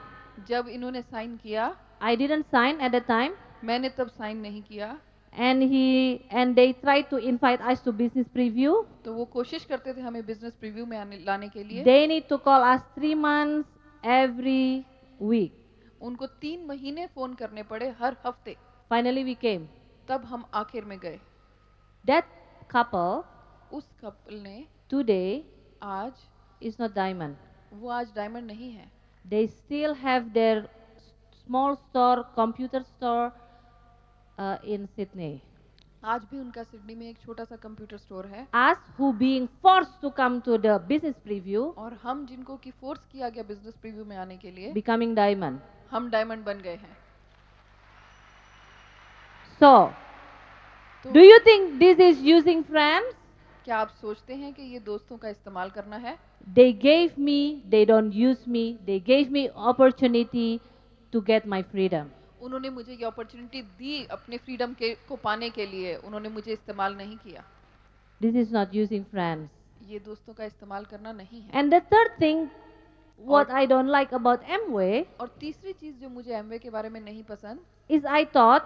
जब इन्होंने साइन किया, I didn't sign at the time, मैंने तब साइन नहीं किया, and they tried to invite us to business preview. तो वो कोशिश करते थे हमें बिजनेस प्रीव्यू में लाने के लिए। They need to call us 3 months every week. उनको 3 महीने फोन करने पड़े हर हफ्ते। Finally we came. तब हम आखिर में गए। That couple उस कपल ने today आज, is not diamond. वो आज डायमंड नहीं है। They still have their small store, computer store in Sydney. आज भी उनका सिडनी में एक छोटा सा कंप्यूटर स्टोर है। Us who being forced to come to the business preview, और हम जिनको की फोर्स किया गया बिजनेस प्रीव्यू में आने के लिए, becoming diamond. हम डायमंड बन गए हैं। So, तो do you think this is using friends? क्या आप सोचते हैं कि ये दोस्तों का इस्तेमाल करना है? They gave me, they don't use me, they gave me opportunity to get my freedom. उन्होंने मुझे ये अपॉर्चुनिटी दी अपने फ्रीडम के को पाने के लिए, उन्होंने मुझे इस्तेमाल नहीं किया। This is not using friends. ये दोस्तों का इस्तेमाल करना नहीं है। And the third thing, what I don't like about Amway और तीसरी चीज जो मुझे एमवे के बारे में नहीं पसंद, is I thought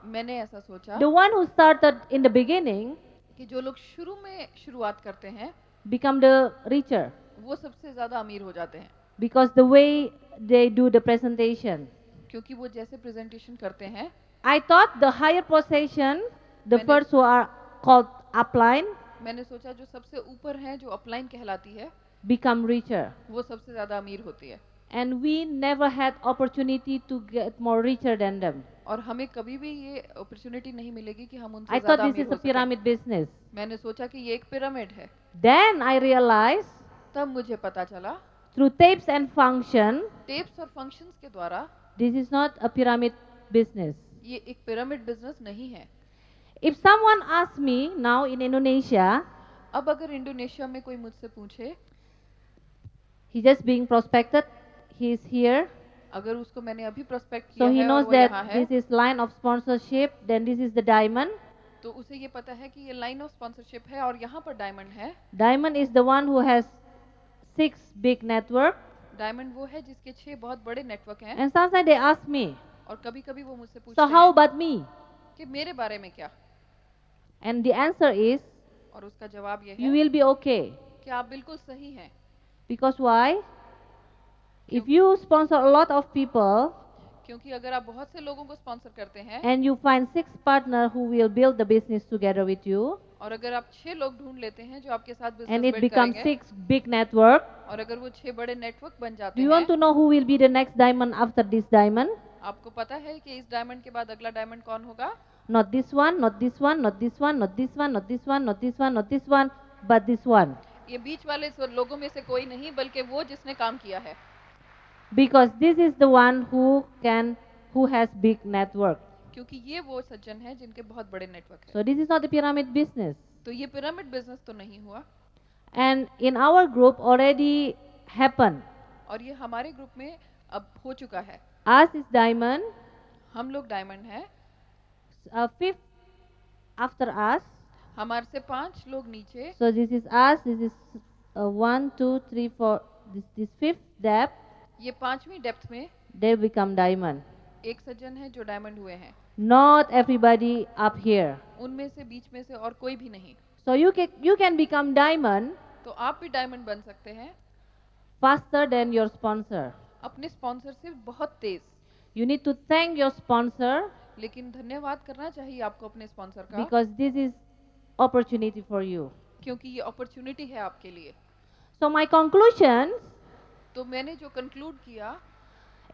मैंने ऐसा सोचा the one who started in the beginning कि जो लोग शुरू में शुरुआत करते हैं become the richer वो सबसे ज्यादा अमीर हो जाते हैं, because the way they do the presentation. क्योंकि वो जैसे प्रेजेंटेशन करते हैं। I thought the higher position, the मैंने- first who are called upline, मैंने सोचा जो सबसे ऊपर है, जो अपलाइन कहलाती है, become richer. वो सबसे ज्यादा अमीर होती है। And we never had opportunity to get more richer than them. और हमें कभी भी ये अपॉर्चुनिटी नहीं मिलेगी कि हम उनसे I ज्यादा thought this अमीर is हो a सकें। pyramid business. मैंने सोचा कि ये एक पिरामिड है। Then I realized तब मुझे पता चला through tapes and function, tapes और फंक्शंस के द्वारा this is not a pyramid business. ये एक पिरामिड बिजनेस नहीं है। If someone asks me now in Indonesia, अब अगर इंडोनेशिया में कोई मुझसे पूछे, he's just being prospected, he is here, अगर उसको मैंने अभी प्रोस्पेक्ट so किया he है और knows वो यहाँ that है, this is line of sponsorship, then this is the diamond. तो उसे ये पता है कि ये लाइन ऑफ स्पॉन्सरशिप है और यहाँ पर डायमंड है। Diamond is the one who has 6 big network, diamond वो है जिसके 6 बहुत बड़े नेटवर्क हैं। and sometimes they ask me, और कभी कभी वो मुझसे पूछते so how हैं about me? कि मेरे बारे में क्या, And the answer is, और उसका जवाब ये you है will be okay. कि आप बिल्कुल सही हैं। Because why? If you sponsor a lot of people क्योंकि अगर आप बहुत से लोगों को स्पॉन्सर करते हैं and you find 6 partner who will build the business together with you, और अगर आप 6 लोग ढूंढ लेते हैं जो आपके साथ and business it build becomes करेंगे 6 big network, और अगर वो 6 बड़े नेटवर्क बन do जाते you want to हैं, know who will be the next diamond after this diamond? आपको पता है कि इस डायमंड के बाद अगला डायमंड कौन होगा? Not this one, not this one, not this one, not this one, not this one, not this one, not this one, but this one. ये बीच वाले लोगों में से कोई नहीं बल्कि वो जिसने काम किया है, Because this is the one who has big network. क्योंकि ये वो सज्जन है जिनके बहुत बड़े नेटवर्क है। So this is not the pyramid business. तो ये पिरामिड बिजनेस तो नहीं हुआ And in our group already happened. और ये हमारे ग्रुप में अब हो चुका है। Us is diamond, हम लोग डायमंड हैं, fifth after us. हमारे से 5 लोग नीचे, So this is us, this is 1, 2, 3, 4, this fifth depth, ये 5वीं डेप्थ में they become diamond. एक सज्जन है जो डायमंड हुए हैं, Not everybody up here. उनमें से बीच में से और कोई भी नहीं। So you can become diamond तो आप भी डायमंड बन सकते हैं faster than your sponsor. अपने स्पॉन्सर से बहुत तेज। You need to thank your sponsor लेकिन धन्यवाद करना चाहिए आपको अपने स्पॉन्सर का, because this is opportunity for you. क्योंकि ये अपॉर्चुनिटी है आपके लिए। So my conclusions, तो मैंने जो कंक्लूड किया,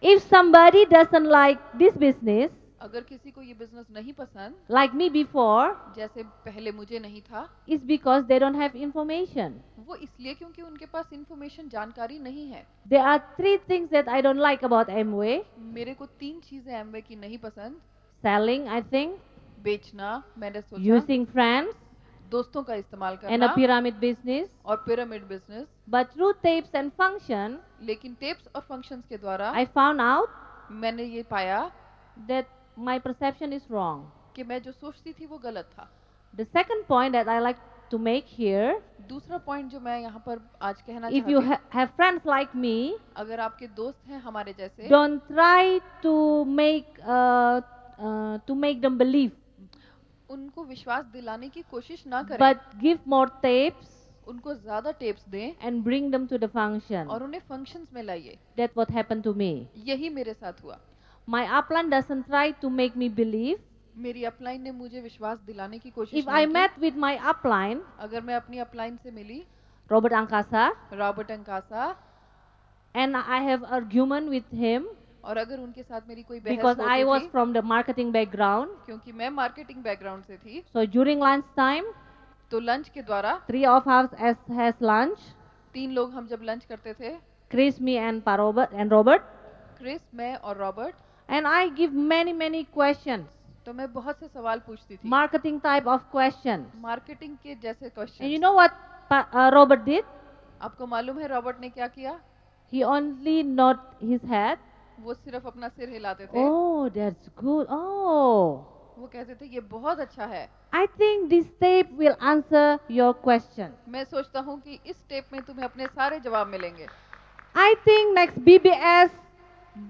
if somebody doesn't like this business, अगर किसी को ये बिजनेस नहीं पसंद, like me before, जैसे पहले मुझे नहीं था, it's because they don't have information. वो इसलिए क्योंकि उनके पास इंफॉर्मेशन जानकारी नहीं है। There are 3 things that I don't like about Amway. मेरे को 3 चीजें एमवे की नहीं पसंद। Selling, I think, बेचना, मैंने सोचा, using friends, दोस्तों का इस्तेमाल and करना a pyramid business. और pyramid business. But through tapes and function, लेकिन टेप्स और फंक्शंस के द्वारा I found out मैंने ये पाया that my perception is wrong. कि मैं जो सोचती थी वो गलत था। The second point that I like to make here, दूसरा पॉइंट जो मैं यहाँ पर आज कहना if you चाहती हूँ, have friends like me, अगर आपके दोस्त हैं हमारे जैसे, don't try to make them believe, उनको विश्वास दिलाने की कोशिश ना करें, but give more tapes उनको ज्यादा टेप्स दें and bring them to the function. और उन्हें फंक्शंस में लाइए। That's what happened to me. यही मेरे साथ हुआ। My upline doesn't try to make me believe. मेरी अपलाइन ने मुझे विश्वास दिलाने की कोशिश If I नहीं met with my upline, की। अगर मैं अपनी अपलाइन से मिली, Robert Ankasa, Robert Ankasa, and I have argument with him और अगर उनके साथ मेरी कोई बहस because I was होती थी, from the marketing background. क्योंकि मैं मार्केटिंग बैकग्राउंड से थी, So during lunch time, तो लंच के द्वारा 3 of us has lunch. 3 लोग हम जब लंच करते थे, Chris, me, and Robert, Chris, मैं और Robert, and I give many questions, तो मैं बहुत से सवाल पूछती थी, marketing type of questions. Marketing के जैसे And you question. know what Robert did? आपको मालूम है रॉबर्ट ने क्या किया? He only nod his head. वो सिर्फ अपना सिर हिलाते थे। Oh, that's good. Oh, वो कहते थे ये बहुत अच्छा है। I think this tape will answer your question. मैं सोचता हूँ कि इस टेप में तुम्हें अपने सारे जवाब मिलेंगे। I think next BBS,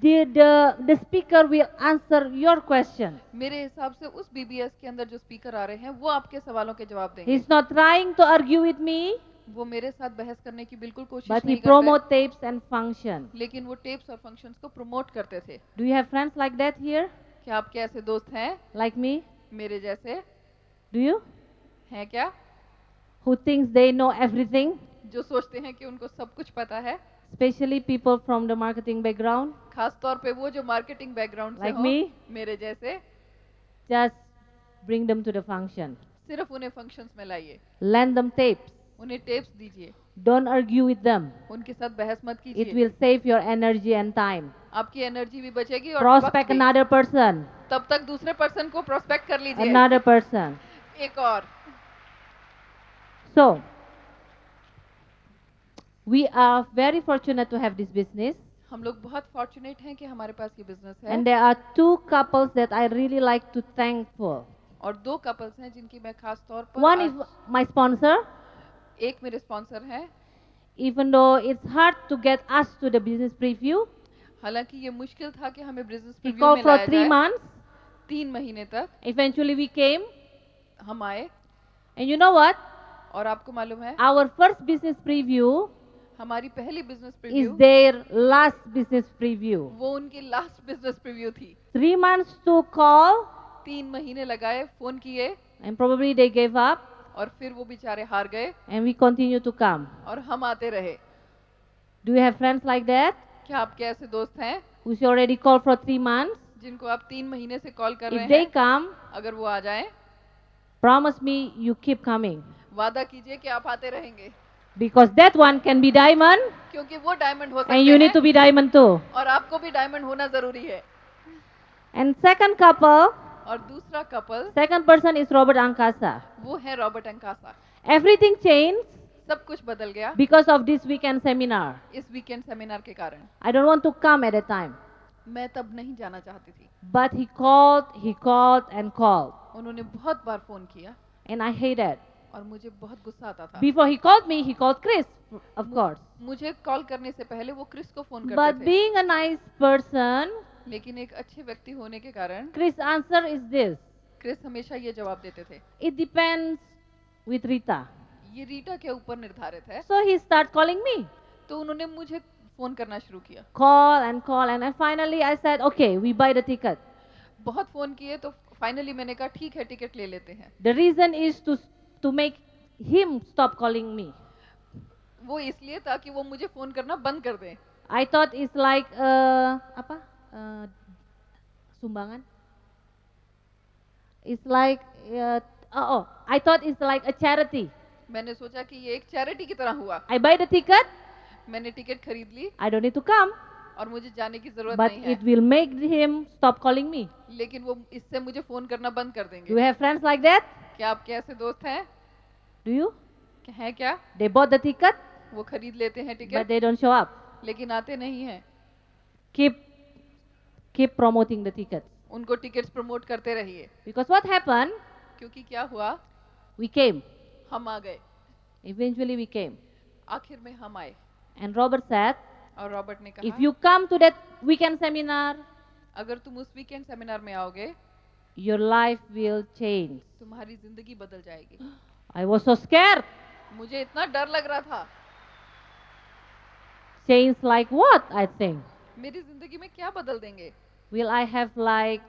the speaker will answer your question. मेरे हिसाब से उस बीबीएस के अंदर जो स्पीकर आ रहे हैं वो आपके सवालों के जवाब देंगे। He's not trying to argue with me, वो मेरे साथ बहस करने की बिल्कुल कोशिश but he नहीं करते, promote tapes and function. लेकिन वो टेप्स और फंक्शंस को प्रमोट करते थे। Do you have friends like that here? क्या आपके ऐसे दोस्त हैं Like me? मेरे जैसे? Do you? हैं क्या? Who thinks they know everything? जो सोचते हैं कि उनको सब कुछ पता है, Especially people from the marketing background. खास तौर पे वो जो मार्केटिंग बैकग्राउंड से Like हो, me? मेरे जैसे। Just bring them to the function. सिर्फ उन्हें फंक्शंस में लाइए, Lend them tapes. उन्हें टेप्स दीजिए, Don't argue with them. उनके साथ बहस मत It कीजिए। will save your energy and time. आपकी एनर्जी भी बचेगी और वक्त Prospect भी। another person. तब तक दूसरे पर्सन को प्रोस्पेक्ट कर लीजिए। Another person. एक और। So, we are very fortunate to have this business. हम लोग बहुत फॉर्चुनेट हैं कि हमारे पास ये बिजनेस है। And there are 2 couples that I really like to thank for. और 2 कपल्स हैं जिनकी मैं खास तौर पर One is my sponsor. एक मेरे स्पॉन्सर हैं। Even though it's hard to get us to the business preview, हालांकि ये मुश्किल था कि हमें बिजनेस he प्रीव्यू called में for लाया 3 जाए। months. 3 महीने तक Eventually we came. हम आए। And you know what? और आपको मालूम है Our first business preview, हमारी पहली business is preview their last business preview. वो उनकी लास्ट बिजनेस प्रीव्यू थी। 3 months to call 3 महीने लगाए, फोन किए, and probably they gave up और फिर वो बेचारे हार गए and we continue to come. और हम आते रहे। Do you have friends like that? क्या आपके ऐसे दोस्त हैं Who's already called for 3 months? जिनको आप 3 महीने से कॉल कर If रहे they हैं? come, अगर वो आ जाएं, promise me you keep coming. वादा कीजिए कि आप आते रहेंगे, Because that one can be diamond क्योंकि वो डायमंड हो सकते and you need to हैं be diamond too. और आपको भी डायमंड होना जरूरी है। And second couple, और दूसरा couple, second person is Robert Ankasa. वो है रॉबर्ट अंकासा। Everything changed सब कुछ बदल गया because of this weekend seminar. इस वीकेंड सेमिनार के कारण। I don't want to come at a time. मैं तब नहीं जाना चाहती थी। But he called and called. उन्होंने बहुत बार फोन किया And I hated. और मुझे बहुत गुस्सा आता था। Before he called me, he called Chris, of course. मुझे कॉल करने से पहले वो क्रिस को फोन But करते थे, being a nice person, लेकिन एक अच्छे व्यक्ति होने के कारण Chris' answer is this. Chris हमेशा ये जवाब देते थे, It depends with Rita. ये रीटा के ऊपर निर्धारित है। So he started calling me. तो उन्होंने मुझे फोन करना शुरू किया। Call and finally I said, okay, we buy the ticket. बहुत फोन किए तो फाइनली मैंने कहा ठीक है, टिकट ले लेते हैं। The reason is to make him stop calling me. वो इसलिए ताकि वो मुझे फोन करना बंद कर दें। I thought it's like apa? Sumbangan. It's like I thought it's like a charity. मैंने सोचा कि ये एक चैरिटी की तरह हुआ। I buy the ticket. मैंने टिकट खरीद ली I don't need to come, और मुझे जाने की जरूरत but नहीं है, it will make him stop calling me. लेकिन वो इससे मुझे फोन करना बंद कर Do you देंगे। have friends like that? क्या आपके ऐसे दोस्त हैं? Do you? हैं क्या? They bought the ticket, वो खरीद लेते हैं but ticket they don't show up. लेकिन आते नहीं हैं। Keep promoting the tickets. उनको टिकट्स प्रमोट करते रहिए, Because what happened? क्योंकि क्या हुआ, We came. हम आ गए। Eventually we came. आखिर में हम आए And Robert said, और रॉबर्ट ने if कहा you come to that weekend seminar, अगर तुम उस वीकेंड सेमिनार में आओगे your life will change. तुम्हारी जिंदगी बदल जाएगी। I was so scared. मुझे इतना डर लग रहा था। Change like what? I think. मेरी जिंदगी में क्या बदल देंगे? Will I have like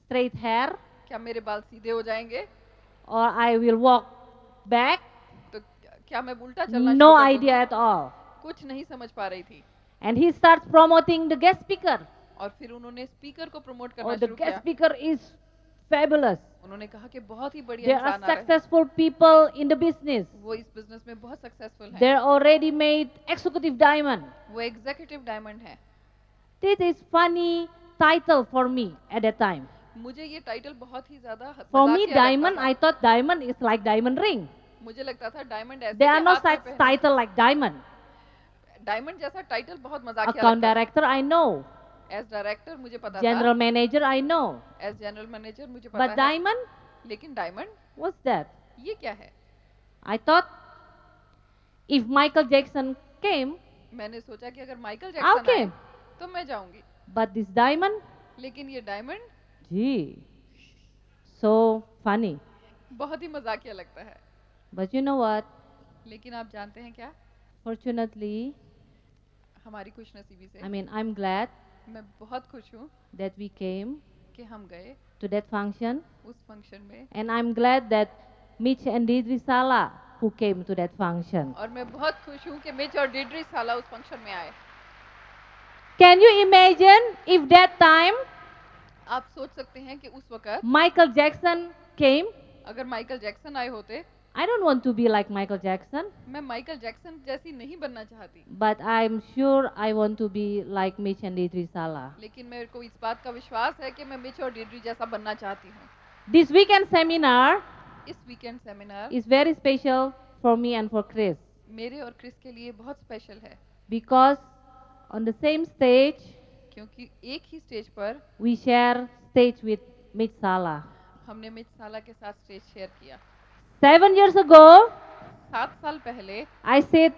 straight hair? क्या मेरे बाल सीधे हो जाएंगे? Or I will walk back? तो क्या मैं उल्टा चलना No शुरू कर idea at all. दूंगी? कुछ नहीं समझ पा रही थी। And he starts promoting the guest speaker. और फिर उन्होंने स्पीकर को प्रमोट Oh, करना the शुरू guest किया। speaker is fabulous. उन्होंने कहा कि बहुत ही बढ़िया There are इंसान आ रहे हैं। successful people in the business. वो इस बिजनेस में बहुत सक्सेसफुल हैं। They're already made executive diamond. वो एग्जीक्यूटिव डायमंड है। This is funny title for me at that time. मुझे ये टाइटल बहुत ही ज्यादा For me, मजाकिया लगता diamond, था। I thought diamond is like diamond ring. मुझे लगता था डायमंड ऐसे There are के no हाथ में such पहने- title like diamond. डायमंड जैसा टाइटल बहुत मजाकिया Account लगता director, I know. था। एज डायरेक्टर मुझे पता General था, manager, I know. As general manager मुझे पता But है, diamond, लेकिन डायमंड what's that? ये क्या है? I thought if Michael Jackson came, मैंने सोचा कि अगर माइकल I'll जैक्सन आए came. तो मैं जाऊंगी, But this diamond, लेकिन ये डायमंड gee, so funny. बहुत ही मजाकिया लगता है। But you know what? लेकिन आप जानते हैं क्या, Fortunately, हमारी खुशनसीबी से I mean, I'm glad मैं बहुत खुश हूँ that we came कि हम गए to that function. उस फंक्शन में, And I'm glad that Mitch and Deidre Sala who came to that function. और मैं बहुत खुश हूँ कि मिच और डिड्री साला उस फंक्शन में आए। Can you imagine if that time आप सोच सकते हैं कि उस वक्त Michael Jackson came? अगर माइकल जैक्सन आए होते, I don't want to be like Michael Jackson, मैं माइकल जैक्सन जैसी नहीं बनना चाहती, but I'm sure I want to be like Mitch and Deidre Sala. लेकिन मेरे को इस बात का विश्वास है कि मैं मिच और डिड्री जैसा बनना चाहती हूँ। This weekend seminar इस weekend seminar is very special for me and for Chris मेरे और क्रिस के लिए बहुत स्पेशल है, because on the same stage क्योंकि एक ही स्टेज पर we share stage with Mitch Sala. हमने मिच साला के साथ स्टेज शेयर किया। 7 years ago, 7 साल पहले I sat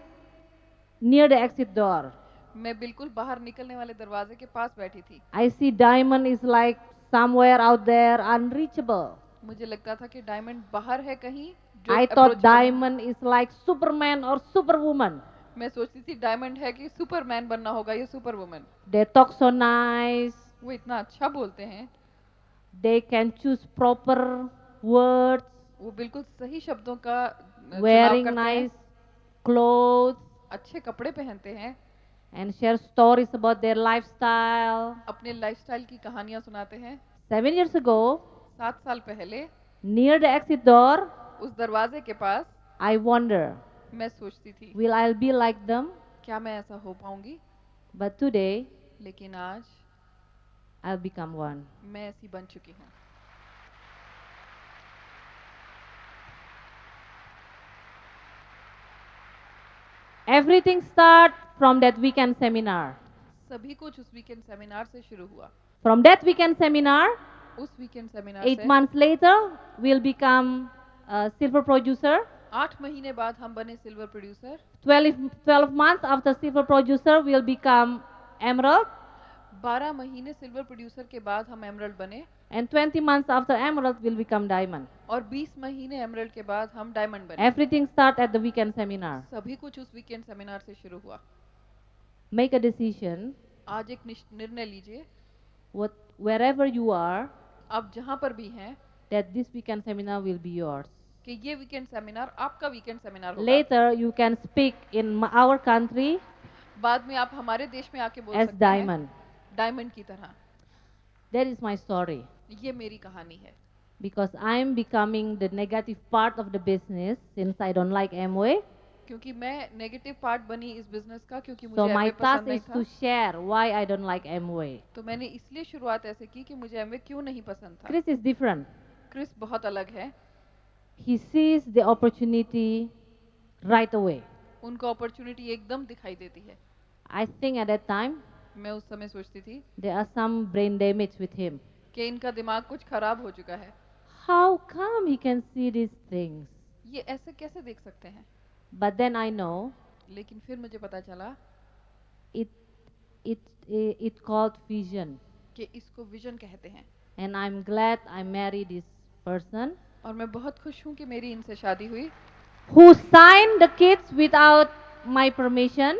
near the exit door. मैं बिल्कुल बाहर निकलने वाले दरवाजे के पास बैठी थी। I see diamond is like somewhere out there, unreachable. मुझे लगता था कि डायमंड बाहर है कहीं जो I thought approachable है। diamond is like Superman or Superwoman. मैं सोचती थी डायमंड है कि सुपरमैन बनना होगा या super woman. They talk so nice. वो इतना अच्छा बोलते हैं, They can choose proper words, वो बिल्कुल सही शब्दों का चुनाव wearing करते हैं, nice clothes, अच्छे कपड़े पहनते हैं, and share stories about their lifestyle. अपने लाइफस्टाइल की कहानियां सुनाते हैं। 7 years ago, 7 साल पहले near the exit door, उस दरवाजे के पास I wonder, मैं सोचती थी will I be like them? क्या मैं ऐसा हो पाऊंगी, But today, लेकिन आज I'll become one. मैं ऐसी बन चुकी हूँ। Everything starts from that weekend seminar. सभी कुछ उस वीकेंड सेमिनार से शुरू हुआ। From that weekend seminar, उस वीकेंड सेमिनार 8 से months later, we'll become a silver producer. 8 महीने बाद हम बने silver producer. 12 months after silver producer, we'll become emerald. 12 महीने सिल्वर प्रोड्यूसर के बाद हम एमरल्ड बने And 20 months after emerald, we'll become diamond. और 20 महीने एमरल्ड के बाद हम डायमंड बने। Everything starts at the weekend seminar. सभी कुछ उस वीकेंड सेमिनार से शुरू हुआ। Make a decision, आज एक निर्णय लीजिए, wherever you are, आप जहाँ पर भी हैं, that this weekend seminar will be yours. कि ये वीकेंड सेमिनार आपका वीकेंड सेमिनार होगा। Later, you can speak in our country बाद में आप हमारे देश में आके बोल as सकते हैं diamond. डायमंड की तरह। That is my story. ये मेरी कहानी है, Because I'm becoming the negative part of the business since I don't like Amway. क्योंकि मैं नेगेटिव पार्ट बनी इस बिजनेस का, क्योंकि So मुझे my एमवे task पसंद नहीं is था। to share why I don't like Amway. तो मैंने इसलिए शुरुआत ऐसे की कि मुझे एमवे क्यों नहीं पसंद था। Chris is different. क्रिस बहुत अलग है, He sees the opportunity right away. उनको अपॉर्चुनिटी एकदम दिखाई देती है। I think at that time मैं उस समय सोचती थी there are some brain damage with him. कि इनका दिमाग कुछ खराब हो चुका है, How come he can see these things? ये ऐसे कैसे देख सकते हैं। But then I know लेकिन फिर मुझे पता चला it called vision. कि इसको विजन कहते हैं। And I'm glad I married this person और मैं बहुत खुश हूँ कि मेरी इनसे शादी हुई, who signed the kids without my permission.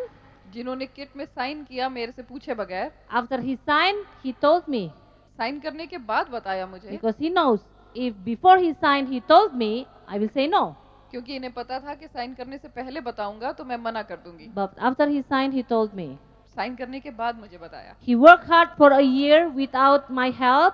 जिन्होंने किट में साइन किया मेरे से पूछे बगैर। After he signed, he told me, sign करने के बाद बताया मुझे, because he knows if before he signed he told me, I will say no. क्योंकि इन्हें पता था कि साइन करने से पहले बताऊंगा तो मैं मना कर दूंगी। But after he signed, he told me. Sign करने के बाद मुझे बताया। He worked hard for a year without my help.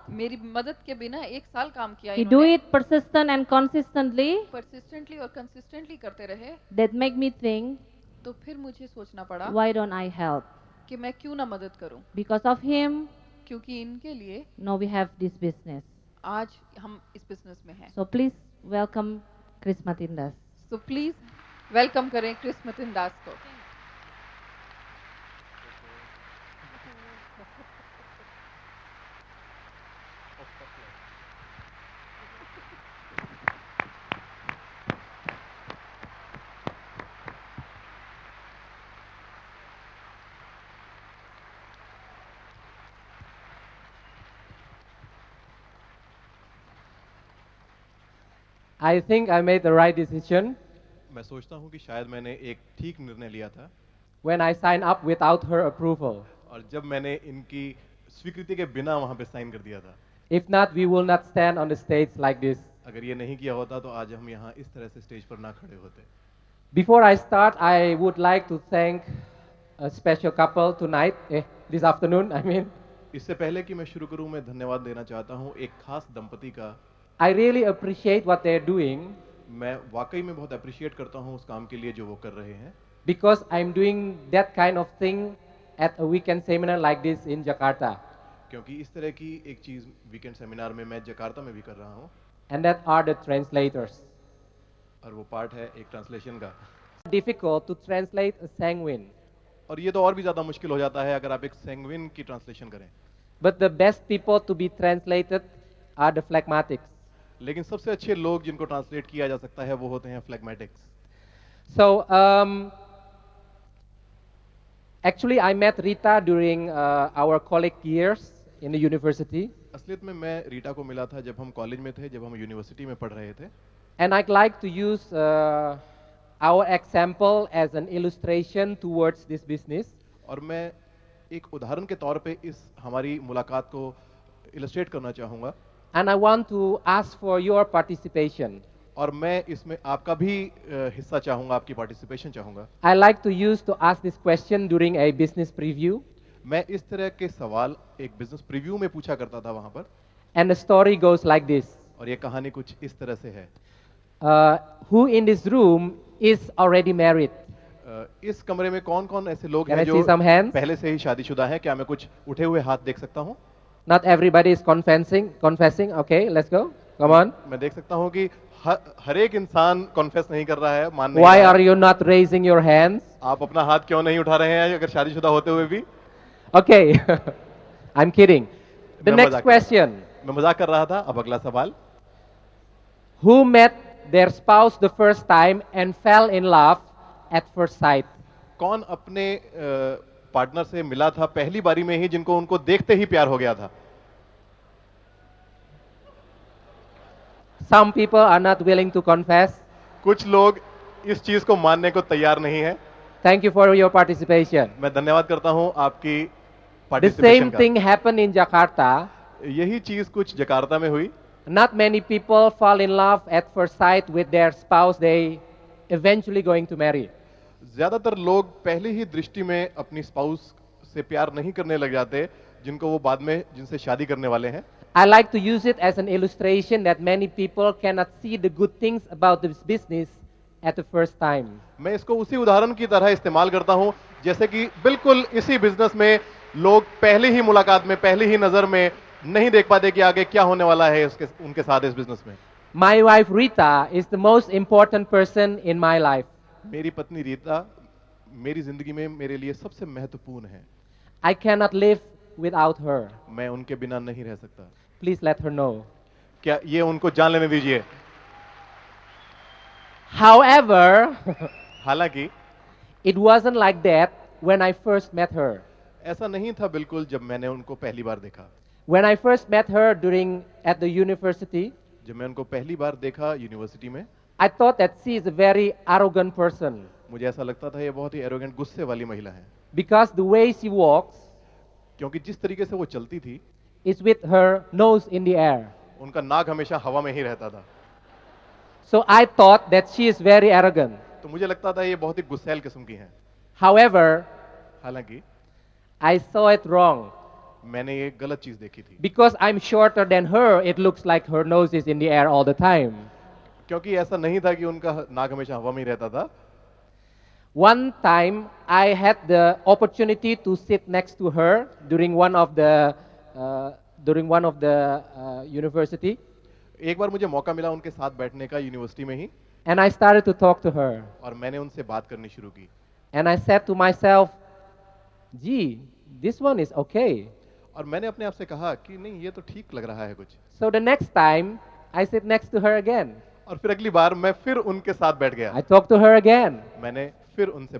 मेरी मदद के बिना 1 साल काम किया He do इन्होंने। it persistent and consistently. Persistently और कंसिस्टेंटली करते रहे। That make me think, तो फिर मुझे सोचना पड़ा why don't I help? कि मैं क्यों ना मदद करूं, Because of him, क्योंकि इनके लिए now we have this business. आज हम इस बिजनेस में हैं। So please welcome Chris Matindas. तो प्लीज वेलकम करें क्रिस मतिन दास को। I think I made the right decision मैं सोचता हूँ कि शायद मैंने एक ठीक निर्णय लिया था when I signed up without her approval. और जब मैंने इनकी स्वीकृति के बिना वहाँ पे साइन कर दिया था। If not, we will not stand on the stage like this. अगर ये नहीं किया होता तो आज हम यहाँ इस तरह से स्टेज पर ना खड़े होते। Before I start, I would like to thank a special couple tonight, this afternoon, I mean. इससे पहले कि मैं शुरू करूँ, मैं धन्यवाद देना चाहता हूँ एक खास दंपति का। I really appreciate what they're doing मैं वाकई में बहुत अप्रिशिएट करता हूँ उस काम के लिए जो वो कर रहे हैं, because I'm doing that kind of thing at a weekend seminar like this in Jakarta. क्योंकि इस तरह की एक चीज़ वीकेंड सेमिनार में मैं जकार्ता में भी कर रहा हूँ। And that are the translators. और वो पार्ट है एक ट्रांसलेशन का। Difficult to translate a sanguine. और ये तो और भी ज़्यादा मुश्किल हो जाता है अगर आप एक सैंग्विन की ट्रांसलेशन करें। But the best people to be translated are the phlegmatics. लेकिन सबसे अच्छे लोग जिनको ट्रांसलेट किया जा सकता है वो होते हैं फ्लेगमेटिक्स। So, actually, I met Rita during our college years in the university. असलियत में मैं रीटा को मिला था जब हम कॉलेज में थे, जब हम यूनिवर्सिटी में पढ़ रहे थे। And I'd like to use our example as an illustration towards this business. और मैं एक उदाहरण के तौर पे इस हमारी मुलाकात को इलस्ट्रेट करना चाहूँगा And I want to ask for your participation. और मैं इसमें आपका भी हिस्सा चाहूँगा, आपकी पार्टिसिपेशन चाहूँगा। I like to use to ask this question during a business preview. मैं इस तरह के सवाल एक बिजनेस प्रीव्यू में पूछा करता था वहाँ पर, And the story goes like this. और ये कहानी कुछ इस तरह से है। Who in this room is already married? इस कमरे में कौन कौन ऐसे लोग Can हैं I जो see some hands? पहले से ही शादीशुदा हैं? क्या मैं कुछ उठे हुए हाथ देख सकता हूँ? Not everybody is confessing. Okay, let's go. Come on. मैं देख सकता हूँ कि हर एक इंसान कॉन्फेस नहीं कर रहा है, मान नहीं Why रहा are है। you not raising your hands? आप अपना हाथ क्यों नहीं उठा रहे हैं अगर शादीशुदा होते हुए भी? Okay, I'm kidding. The मैं next मजाक कर रहा था। question. मैं मजाक कर रहा था। अब अगला सवाल, Who met their spouse the first time and fell in love at first sight? कौन अपने पार्टनर से मिला था पहली बारी में ही जिनको उनको देखते ही प्यार हो गया था? Some people are not willing to confess. कुछ लोग इस चीज को मानने को तैयार नहीं है। Thank you for your participation. मैं धन्यवाद करता हूं आपकी The पार्टिसिपेशन same का। thing happened in Jakarta. यही चीज कुछ जकार्ता में हुई। Not many people fall in love at first sight with their spouse they eventually going to marry. ज्यादातर लोग पहले ही दृष्टि में अपनी स्पाउस से प्यार नहीं करने लग जाते जिनको वो बाद में जिनसे शादी करने वाले हैं। I like to use it as an illustration that many people cannot see the good things about this business at the first time. मैं इसको उसी उदाहरण की तरह इस्तेमाल करता हूं जैसे कि बिल्कुल इसी बिजनेस में लोग पहली ही मुलाकात में, पहली ही नजर में नहीं देख पाते कि आगे क्या होने वाला है उनके साथ इस बिजनेस में। My wife Rita is the most important person in my life. मेरी पत्नी रीता मेरी जिंदगी में मेरे लिए सबसे महत्वपूर्ण है। I cannot live without her. मैं उनके बिना नहीं रह सकता। Please let her know. क्या ये उनको जान लेने दीजिए। However, हालांकि it wasn't like that when I first met her. ऐसा नहीं था बिल्कुल जब मैंने उनको पहली बार देखा। When I first met her at the university, जब मैं उनको पहली बार देखा यूनिवर्सिटी में, I thought that she is a very arrogant person मुझे ऐसा लगता था ये बहुत ही एरोगेंट, गुस्से वाली महिला है, because the way she walks क्योंकि जिस तरीके से वो चलती थी is with her nose in the air. उनका नाक हमेशा हवा में ही रहता था। So I thought that she is very arrogant. तो मुझे लगता था ये बहुत ही गुस्सैल किस्म की है। However, हालांकि I saw it wrong. मैंने ये गलत चीज देखी थी, Because I'm shorter than her, it looks like her nose is in the air all the time. क्योंकि ऐसा नहीं था कि उनका नाक हमेशा हवा में ही रहता था। One time, I had the opportunity to sit next to her during one of the university, एक बार मुझे मौका मिला उनके साथ बैठने का यूनिवर्सिटी में ही, and I started to talk to her. और मैंने उनसे बात करनी शुरू की। And I said to myself, gee, this one is okay. और मैंने अपने आप से कहा कि नहीं ये तो ठीक लग रहा है कुछ। So the next time, I sit next to her again. और फिर अगली बार मैं फिर उनके साथ बैठ गया, I talk to her again. मैंने फिर उनसे